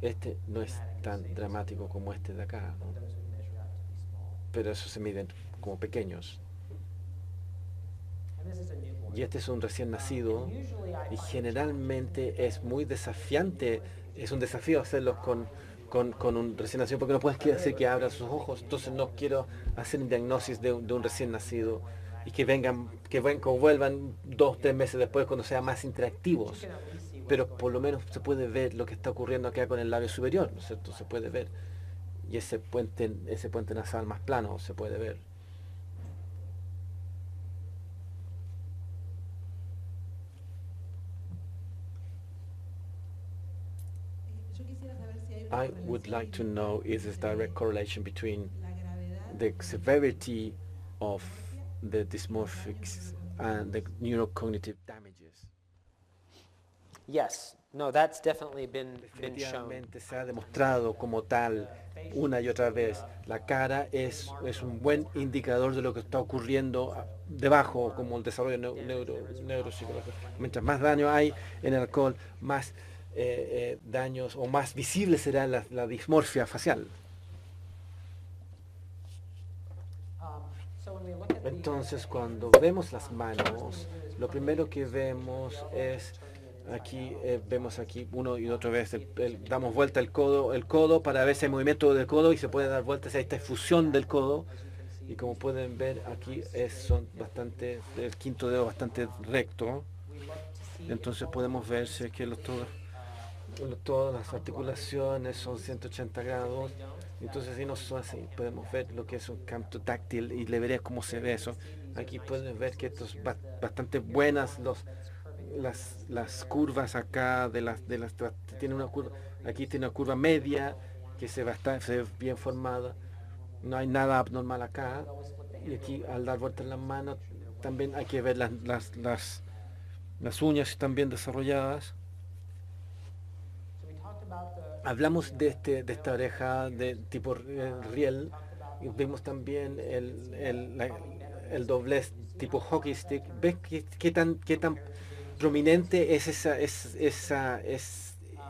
Este no es tan dramático como este de acá, ¿no? Pero eso se miden como pequeños. Y este es un recién nacido, y generalmente es muy desafiante, es un desafío hacerlos con un recién nacido, porque no puedes hacer que abra sus ojos. Entonces no quiero hacer un diagnóstico de un recién nacido y que vuelvan 2 o 3 meses después cuando sean más interactivos. Pero por lo menos se puede ver lo que está ocurriendo acá con el labio superior, ¿no es cierto? Se puede ver. Y ese puente nasal más plano se puede ver. I would like to know is this direct correlation between the severity of the dysmorphics and the neurocognitive damages. Yes, no, that's definitely been shown. Definitivamente se ha demostrado como tal una y otra vez. La cara es un buen indicador de lo que está ocurriendo debajo, como el desarrollo neuropsicológico. Mientras más daño hay en el alcohol, más daños o más visible será la dismorfia facial. Entonces, cuando vemos las manos, lo primero que vemos es aquí, vemos aquí uno y otra vez, damos vuelta el codo para ver si hay movimiento del codo y se puede dar vueltas a esta fusión del codo. Y como pueden ver aquí son bastante, el quinto dedo bastante recto. Entonces podemos ver si es que todas las articulaciones son 180 grados. Entonces si no son así, podemos ver lo que es un canto táctil y le veré cómo se ve eso. Aquí pueden ver que esto es bastante buenas las curvas acá tiene una curva, aquí tiene una curva media que se ve bien formada. No hay nada abnormal acá. Y aquí al dar vuelta en la mano también hay que ver las uñas están bien desarrolladas. Hablamos de esta oreja de tipo riel y vemos también el doblez tipo hockey stick. ¿Ves qué tan prominente es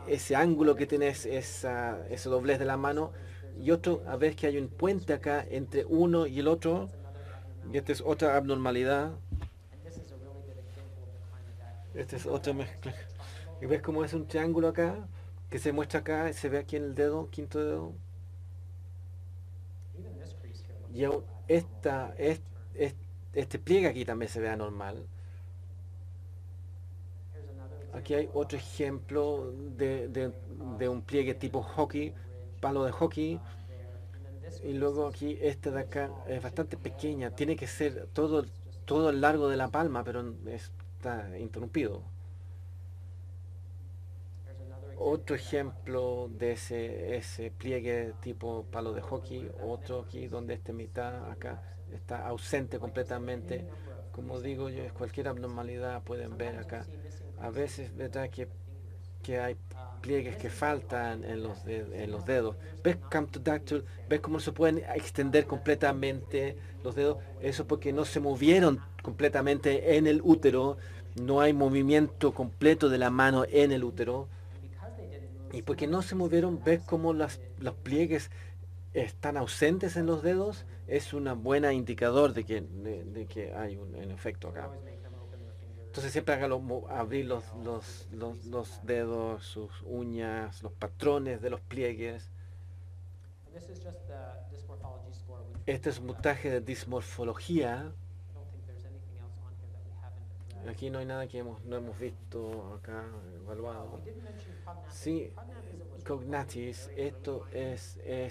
ese ángulo que tiene ese doblez de la mano? Y otro, a ver que hay un puente acá entre uno y el otro. Y esta es otra abnormalidad. Esta es otra mezcla. ¿Y ves cómo es un triángulo acá? Que se muestra acá, se ve aquí en el dedo, quinto dedo. Y este pliegue aquí también se ve anormal. Aquí hay otro ejemplo de un pliegue tipo hockey, palo de hockey. Y luego aquí esta de acá es bastante pequeña. Tiene que ser todo el largo de la palma, pero está interrumpido. Otro ejemplo de ese pliegue tipo palo de hockey, otro aquí donde mitad acá está ausente completamente. Como digo yo, cualquier abnormalidad pueden ver acá. A veces verdad que hay pliegues que faltan en los dedos. ¿Ves camptodactyl? ¿Ves cómo se pueden extender completamente los dedos? Eso porque no se movieron completamente en el útero. No hay movimiento completo de la mano en el útero. Y porque no se movieron, ves cómo los pliegues están ausentes en los dedos. Es una buena indicador de que hay un efecto acá. Entonces siempre abrir los dedos, sus uñas, los patrones de los pliegues. Este es un puntaje de dismorfología. Aquí no hay nada que no hemos visto acá evaluado. Sí, cognatis, esto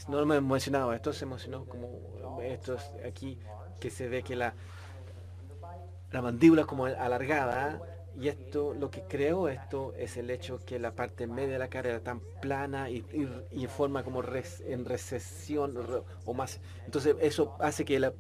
no lo hemos mencionado, esto se mencionó como esto es aquí que se ve que la mandíbula es como alargada, y esto lo que creó esto es el hecho que la parte media de la cara era tan plana y forma como en recesión o más. Entonces eso hace que la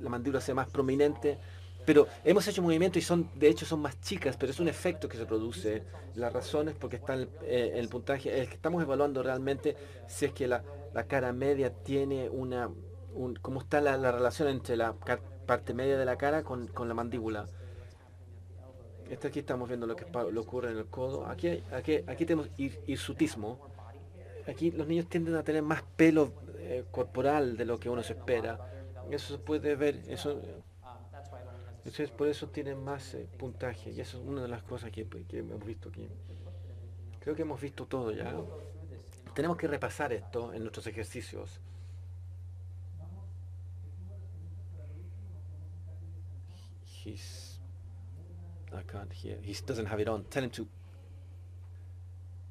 mandíbula sea más prominente. Pero hemos hecho movimientos y de hecho son más chicas, pero es un efecto que se produce. La razón es porque está el puntaje, es que estamos evaluando realmente si es que la cara media tiene cómo está la relación entre la parte media de la cara con la mandíbula. Aquí estamos viendo lo que ocurre en el codo. Aquí tenemos hirsutismo. Aquí los niños tienden a tener más pelo corporal de lo que uno se espera. Eso se puede ver. Entonces, por eso tienen más puntaje, y eso es una de las cosas que hemos visto aquí. Creo que hemos visto todo ya. Tenemos que repasar esto en nuestros ejercicios. I can't hear. He doesn't have it on. Tell him to.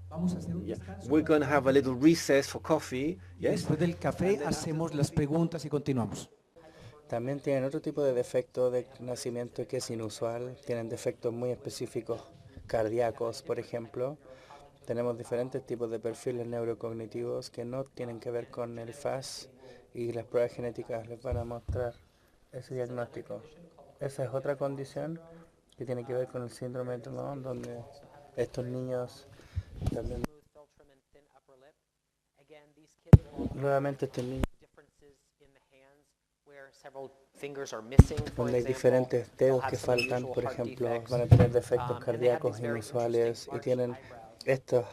Vamos a hacer un descanso. We're going to have a little recess for coffee. Yes. Después del café hacemos las preguntas y continuamos. También tienen otro tipo de defecto de nacimiento que es inusual. Tienen defectos muy específicos cardíacos, por ejemplo. Tenemos diferentes tipos de perfiles neurocognitivos que no tienen que ver con el FAS y las pruebas genéticas les van a mostrar ese diagnóstico. Esa es otra condición que tiene que ver con el síndrome de Down, donde estos niños también... Nuevamente estos niños donde hay diferentes dedos que faltan, por ejemplo, van a tener defectos cardíacos inusuales y tienen estas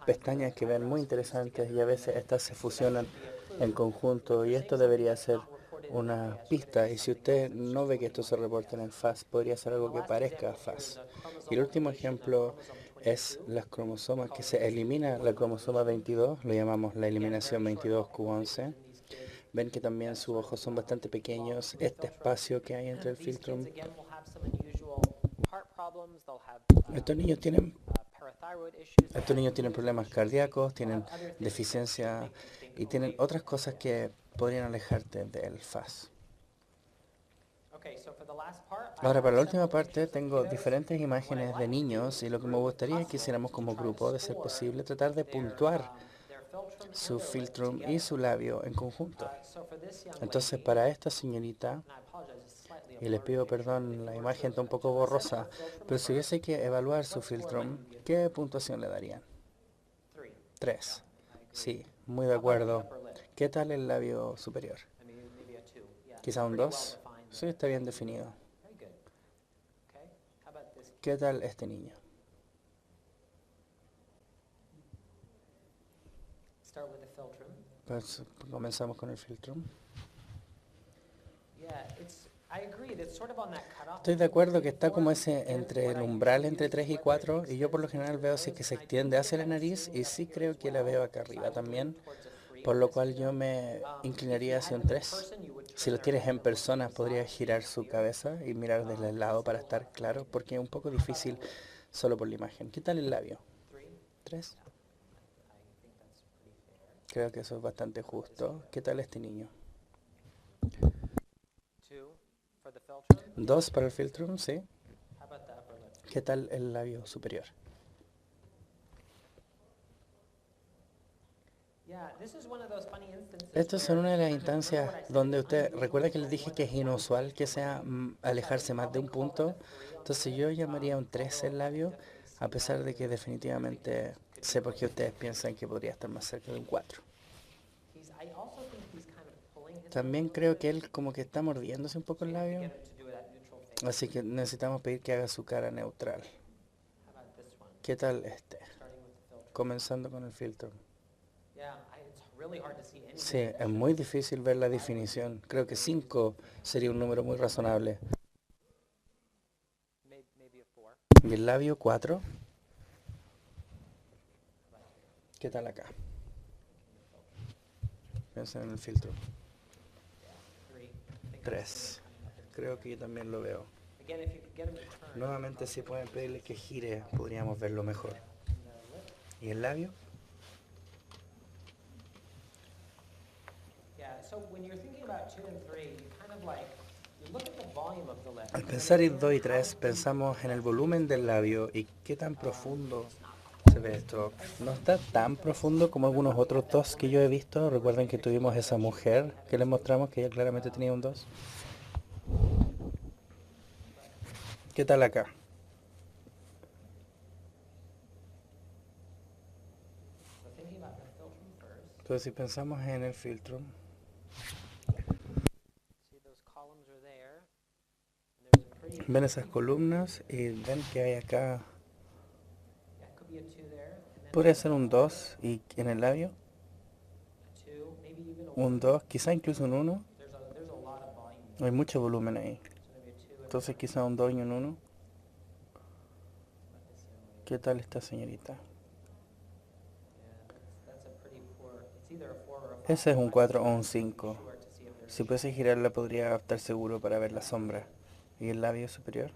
pestañas que ven muy interesantes y a veces estas se fusionan en conjunto y esto debería ser una pista y si usted no ve que esto se reporta en el FAS, podría ser algo que parezca FAS. Y el último ejemplo es las cromosomas, que se elimina la cromosoma 22, lo llamamos la eliminación 22q11. Ven que también sus ojos son bastante pequeños, este espacio que hay entre el filtrum. Estos niños tienen problemas cardíacos, tienen deficiencia y tienen otras cosas que podrían alejarte del FAS. Ahora, para la última parte, tengo diferentes imágenes de niños y lo que me gustaría que hiciéramos como grupo, de ser posible, tratar de puntuar su filtrum y su labio en conjunto. Entonces, para esta señorita, y les pido perdón, la imagen está un poco borrosa, pero si hubiese que evaluar su filtrum, ¿qué puntuación le darían? 3. Sí, muy de acuerdo. ¿Qué tal el labio superior? Quizá un 2. Sí, está bien definido. ¿Qué tal este niño? Pues comenzamos con el filtrum. Estoy de acuerdo que está como ese entre el umbral entre 3 y 4 y yo por lo general veo si que se extiende hacia la nariz y sí creo que la veo acá arriba también, por lo cual yo me inclinaría hacia un 3. Si lo tienes en persona podrías girar su cabeza y mirar desde el lado para estar claro, porque es un poco difícil solo por la imagen. ¿Qué tal el labio? 3. Creo que eso es bastante justo. ¿Qué tal este niño? 2 para el filtrum, sí. ¿Qué tal el labio superior? Estas son una de las instancias donde usted, recuerda que les dije que es inusual que sea alejarse más de un punto. Entonces yo llamaría un 3 el labio, a pesar de que definitivamente sé por qué ustedes piensan que podría estar más cerca de un 4. También creo que él como que está mordiéndose un poco el labio. Así que necesitamos pedir que haga su cara neutral. ¿Qué tal este? Comenzando con el filtro. Sí, es muy difícil ver la definición. Creo que 5 sería un número muy razonable. ¿Y el labio 4? ¿Qué tal acá? Piensa en el filtro. 3. Creo que yo también lo veo. Nuevamente, si pueden pedirle que gire, podríamos verlo mejor. ¿Y el labio? Al pensar en 2 y 3, pensamos en el volumen del labio y qué tan profundo se ve esto. No está tan profundo como algunos otros 2 que yo he visto. Recuerden que tuvimos esa mujer que les mostramos que ella claramente tenía un 2. ¿Qué tal acá? Entonces si pensamos en el filtro, ven esas columnas y ven que hay acá, podría ser un 2 y en el labio, un 2, quizá incluso un 1, hay mucho volumen ahí. Entonces quizá un 2 y un 1. ¿Qué tal esta señorita? Ese es un 4 o un 5. Si pudiese girarla podría estar seguro para ver la sombra. ¿Y el labio superior?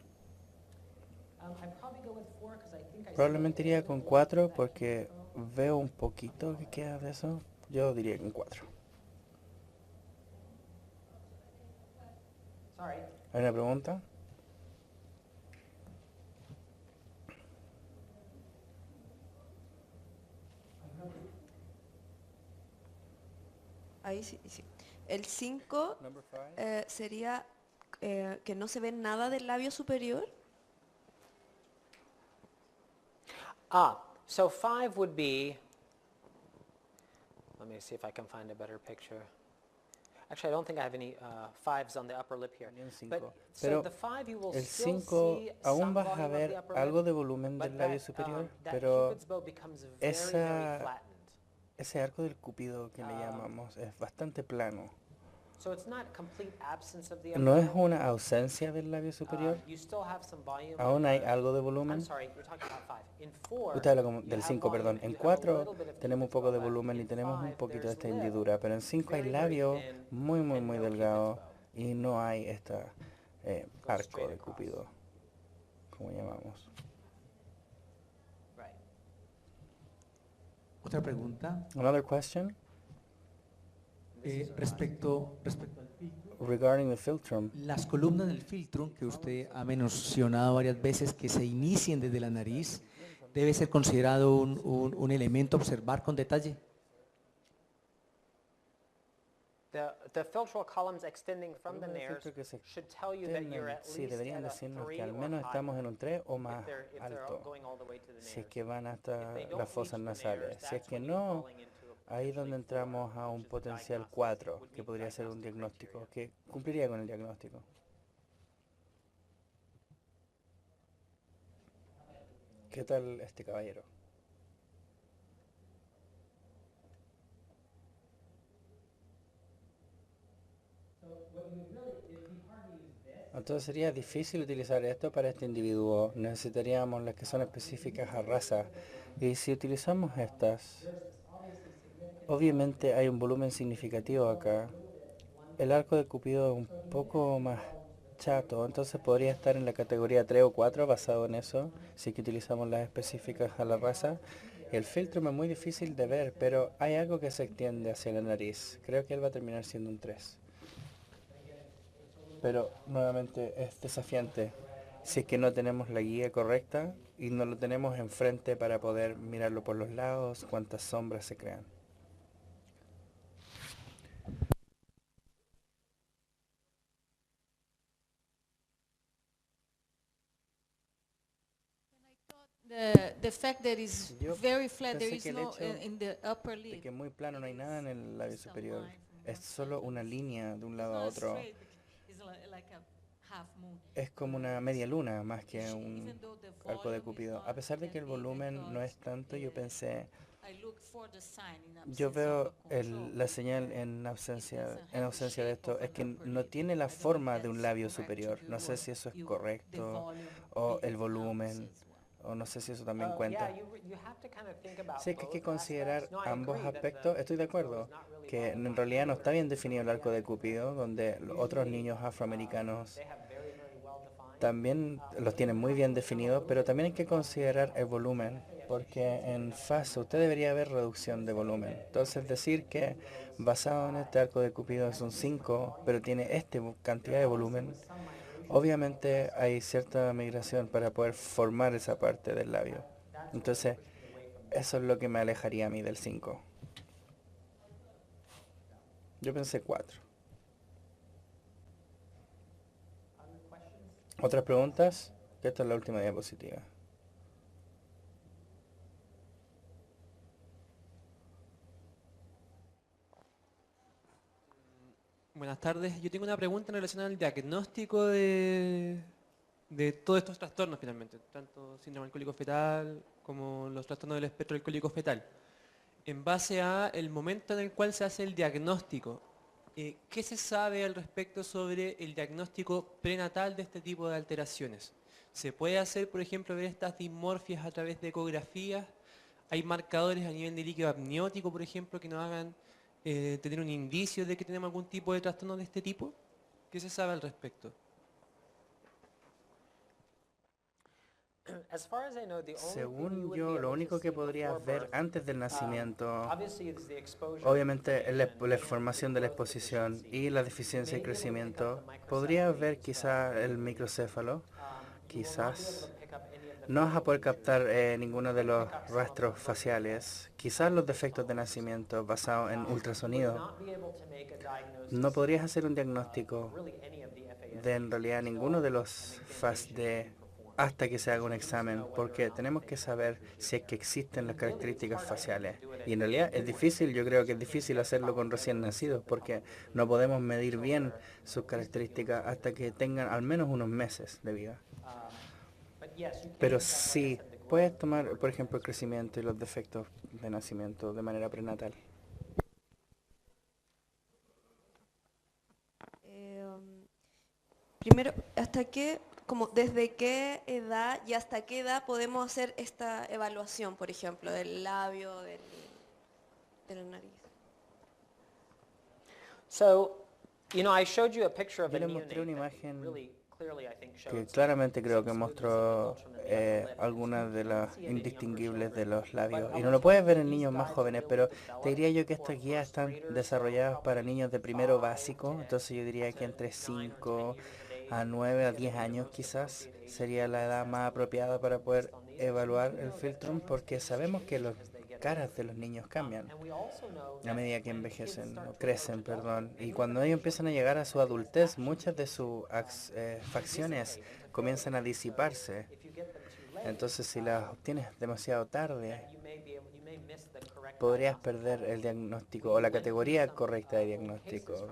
Probablemente iría con 4 porque veo un poquito que queda de eso. Yo diría que un 4. ¿Hay una pregunta? Ahí sí, sí. El 5 sería que no se ve nada del labio superior. So 5 would be, let me see if I can find a better picture. Actually, I don't think I have any 5s on the upper lip here. But, so Pero the 5 you will el still 5 see aún some vas a volume of ver the upper algo lip, de volumen but del labio that, superior, that pero Cupid's bow becomes very, very flattened. ese arco del cupido que le llamamos es bastante plano. So it's not complete absence of the upper No es lip. una ausencia del labio superior, You still have some volume aún on hay the- algo de I'm volumen. sorry, you're talking about 5. In 4, Usted habla you del have 5, volume. perdón. En You have a 4 little bit of tenemos un Cupid's poco bow de left. volumen y In tenemos un 5, poquito de there's esta lip, hendidura, pero en 5 hay very, very labio thin, muy, muy, and muy no delgado Cupid's bow. y no hay este Goes arco straight de across. cupido, como llamamos. Right. Otra pregunta. Another question Respecto al filtro. regarding the philtrum. Las columnas del filtro que usted ha mencionado varias veces que se inicien desde la nariz, ¿debe ser considerado un elemento a observar con detalle? The filtral columns extending from the Columnas de nares filtro que se should tell you that you're extienden, at sí, least deberían at a decirnos 3 que al or menos estamos higher en un 3 o if más they're alto, going all the way to the si es nares. que van If hasta they don't las fosas reach the nasales. nares, Si es that's que when you're no, falling into a ahí potentially donde 4, entramos a un which is the potencial diagnostic, 4, would que meet podría ser un diagnostic diagnóstico, criteria. que cumpliría con el diagnóstico. ¿Qué tal este caballero? Entonces sería difícil utilizar esto para este individuo. Necesitaríamos las que son específicas a raza. Y si utilizamos estas, obviamente hay un volumen significativo acá. El arco de Cupido es un poco más chato, entonces podría estar en la categoría 3 o 4 basado en eso, si es que utilizamos las específicas a la raza. El filtro es muy difícil de ver, pero hay algo que se extiende hacia la nariz. Creo que él va a terminar siendo un 3. Pero nuevamente es desafiante si es que no tenemos la guía correcta y no lo tenemos enfrente para poder mirarlo por los lados, cuántas sombras se crean. The fact that it's Yo very flat, there pensé is que el no hecho in the upper de lip. que muy plano no hay nada en el labio Just a superior. line from Es one side solo to una the línea de un lado a It's not otro. straight, it's like a half moon. Es como una media luna más que Even un though the arco de volume is Cupido. not A pesar de that que el big, I volumen no thought, es tanto, yo pensé, I looked for the sign in yo absence veo of a control. la señal en ausencia de esto, es que no no tiene la forma de un labio superior. No sé si eso es correcto o el volumen, o no sé si eso también cuenta. Sí, que hay que considerar ambos aspectos. Estoy de acuerdo que en realidad no está bien definido el arco de Cupido, donde los otros niños afroamericanos también los tienen muy bien definidos, pero también hay que considerar el volumen, porque en fase usted debería ver reducción de volumen. Entonces decir que basado en este arco de Cupido es un 5, pero tiene esta cantidad de volumen, obviamente hay cierta migración para poder formar esa parte del labio. Entonces, eso es lo que me alejaría a mí del 5. Yo pensé 4. ¿Otras preguntas? Esta es la última diapositiva. Buenas tardes. Yo tengo una pregunta en relación al diagnóstico de todos estos trastornos finalmente, tanto síndrome alcohólico fetal como los trastornos del espectro alcohólico fetal. En base a el momento en el cual se hace el diagnóstico, ¿qué se sabe al respecto sobre el diagnóstico prenatal de este tipo de alteraciones? ¿Se puede hacer, por ejemplo, ver estas dismorfias a través de ecografías? ¿Hay marcadores a nivel de líquido amniótico, por ejemplo, que nos hagan tener un indicio de que tenemos algún tipo de trastorno de este tipo? ¿Qué se sabe al respecto? Según yo, lo único que podrías ver antes del nacimiento, obviamente la formación de la exposición y la deficiencia de crecimiento, podrías ver quizás el microcéfalo, quizás. No vas a poder captar ninguno de los rastros faciales, quizás los defectos de nacimiento basados en ultrasonido. No podrías hacer un diagnóstico de en realidad ninguno de los FASD hasta que se haga un examen, porque tenemos que saber si es que existen las características faciales. Y en realidad es difícil, yo creo que es difícil hacerlo con recién nacidos, porque no podemos medir bien sus características hasta que tengan al menos unos meses de vida. Pero sí, puedes tomar, por ejemplo, el crecimiento y los defectos de nacimiento de manera prenatal. Primero, ¿desde qué edad y hasta qué edad podemos hacer esta evaluación, por ejemplo, del labio, de la nariz? I showed you a picture of Yo a les mostré una neonate imagen que claramente creo que mostró algunas de las indistinguibles de los labios. Y no lo puedes ver en niños más jóvenes, pero te diría yo que estas guías están desarrolladas para niños de primero básico, entonces yo diría que entre 5 a 9 a 10 años quizás sería la edad más apropiada para poder evaluar el Philtrum, porque sabemos que las caras de los niños cambian a medida que envejecen, o crecen, perdón. Y cuando ellos empiezan a llegar a su adultez, muchas de sus facciones comienzan a disiparse. Entonces, si las obtienes demasiado tarde, podrías perder el diagnóstico o la categoría correcta de diagnóstico.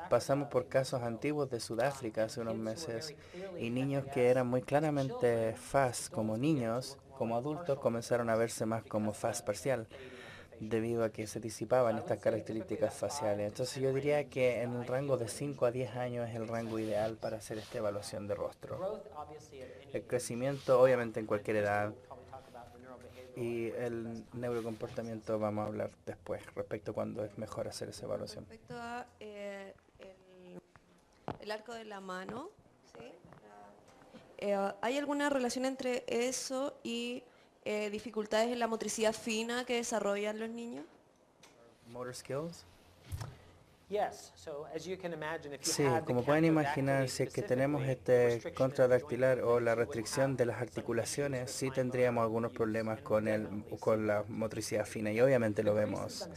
Pasamos por casos antiguos de Sudáfrica hace unos meses y niños que eran muy claramente FAS como niños, como adultos, comenzaron a verse más como FAS parcial debido a que se disipaban estas características faciales. Entonces yo diría que en el rango de 5 a 10 años es el rango ideal para hacer esta evaluación de rostro. El crecimiento obviamente en cualquier edad, y el neurocomportamiento vamos a hablar después respecto a cuándo es mejor hacer esa evaluación. Respecto a el arco de la mano, ¿sí? ¿Hay alguna relación entre eso y dificultades en la motricidad fina que desarrollan los niños? Motor skills. Sí, Sí, como pueden imaginar, si es que tenemos este contradactilar o la restricción de las articulaciones, sí tendríamos algunos problemas con la motricidad fina, y obviamente lo vemos.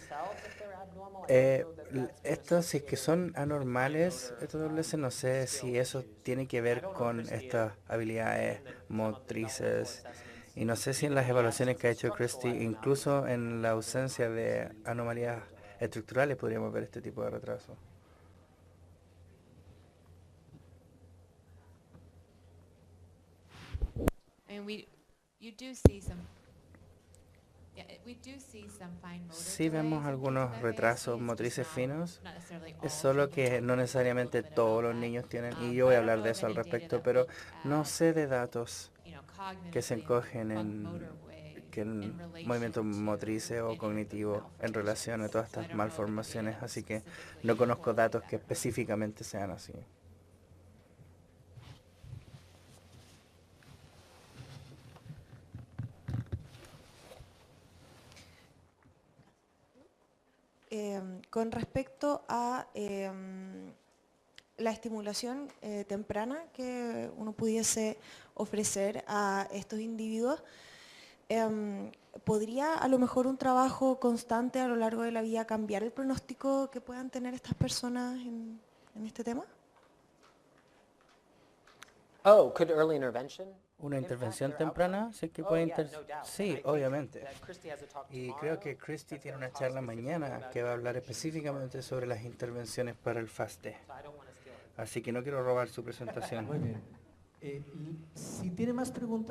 Estos, si es que son anormales, estos dobleces, no sé si eso tiene que ver con estas habilidades motrices. Y no sé si en las evaluaciones que ha hecho Christy, incluso en la ausencia de anomalías estructurales, podríamos ver este tipo de retraso. Sí vemos algunos retrasos motrices finos, es solo que no necesariamente todos los niños tienen, y yo voy a hablar de eso al respecto, pero no sé de datos que se encogen en movimientos motrices o cognitivos en relación a todas estas malformaciones, así que no conozco datos que específicamente sean así. Con respecto a la estimulación temprana que uno pudiese ofrecer a estos individuos, ¿podría a lo mejor un trabajo constante a lo largo de la vida cambiar el pronóstico que puedan tener estas personas en este tema? Could early intervention? ¿Una intervención temprana? Sí, que puede sí, obviamente. Y creo que Christy tiene una charla mañana que va a hablar específicamente sobre las intervenciones para el FASD. Así que no quiero robar su presentación. Muy bien. Si tiene más preguntas...